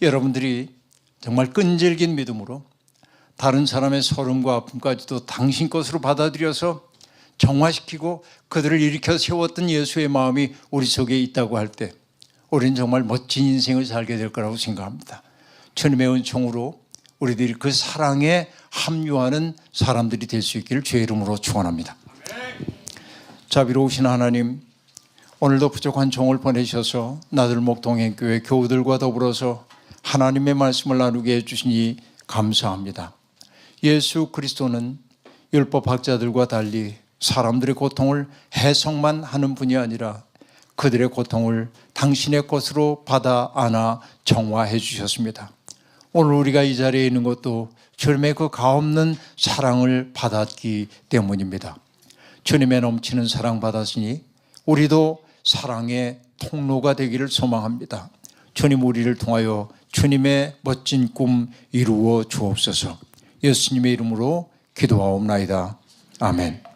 여러분들이 정말 끈질긴 믿음으로 다른 사람의 서름과 아픔까지도 당신 것으로 받아들여서 정화시키고 그들을 일으켜 세웠던 예수의 마음이 우리 속에 있다고 할 때 우리는 정말 멋진 인생을 살게 될 거라고 생각합니다. 주님의 은총으로 우리들이 그 사랑에 합류하는 사람들이 될 수 있기를 주의 이름으로 축원합니다. 자비로우신 하나님, 오늘도 부족한 종을 보내셔서 나들목 동행교회 교우들과 더불어서 하나님의 말씀을 나누게 해주시니 감사합니다. 예수 그리스도는 율법학자들과 달리 사람들의 고통을 해석만 하는 분이 아니라 그들의 고통을 당신의 것으로 받아 안아 정화해 주셨습니다. 오늘 우리가 이 자리에 있는 것도 주님의 그 가없는 사랑을 받았기 때문입니다. 주님의 넘치는 사랑 받았으니 우리도 사랑의 통로가 되기를 소망합니다. 주님, 우리를 통하여 주님의 멋진 꿈 이루어 주옵소서. 예수님의 이름으로 기도하옵나이다. 아멘.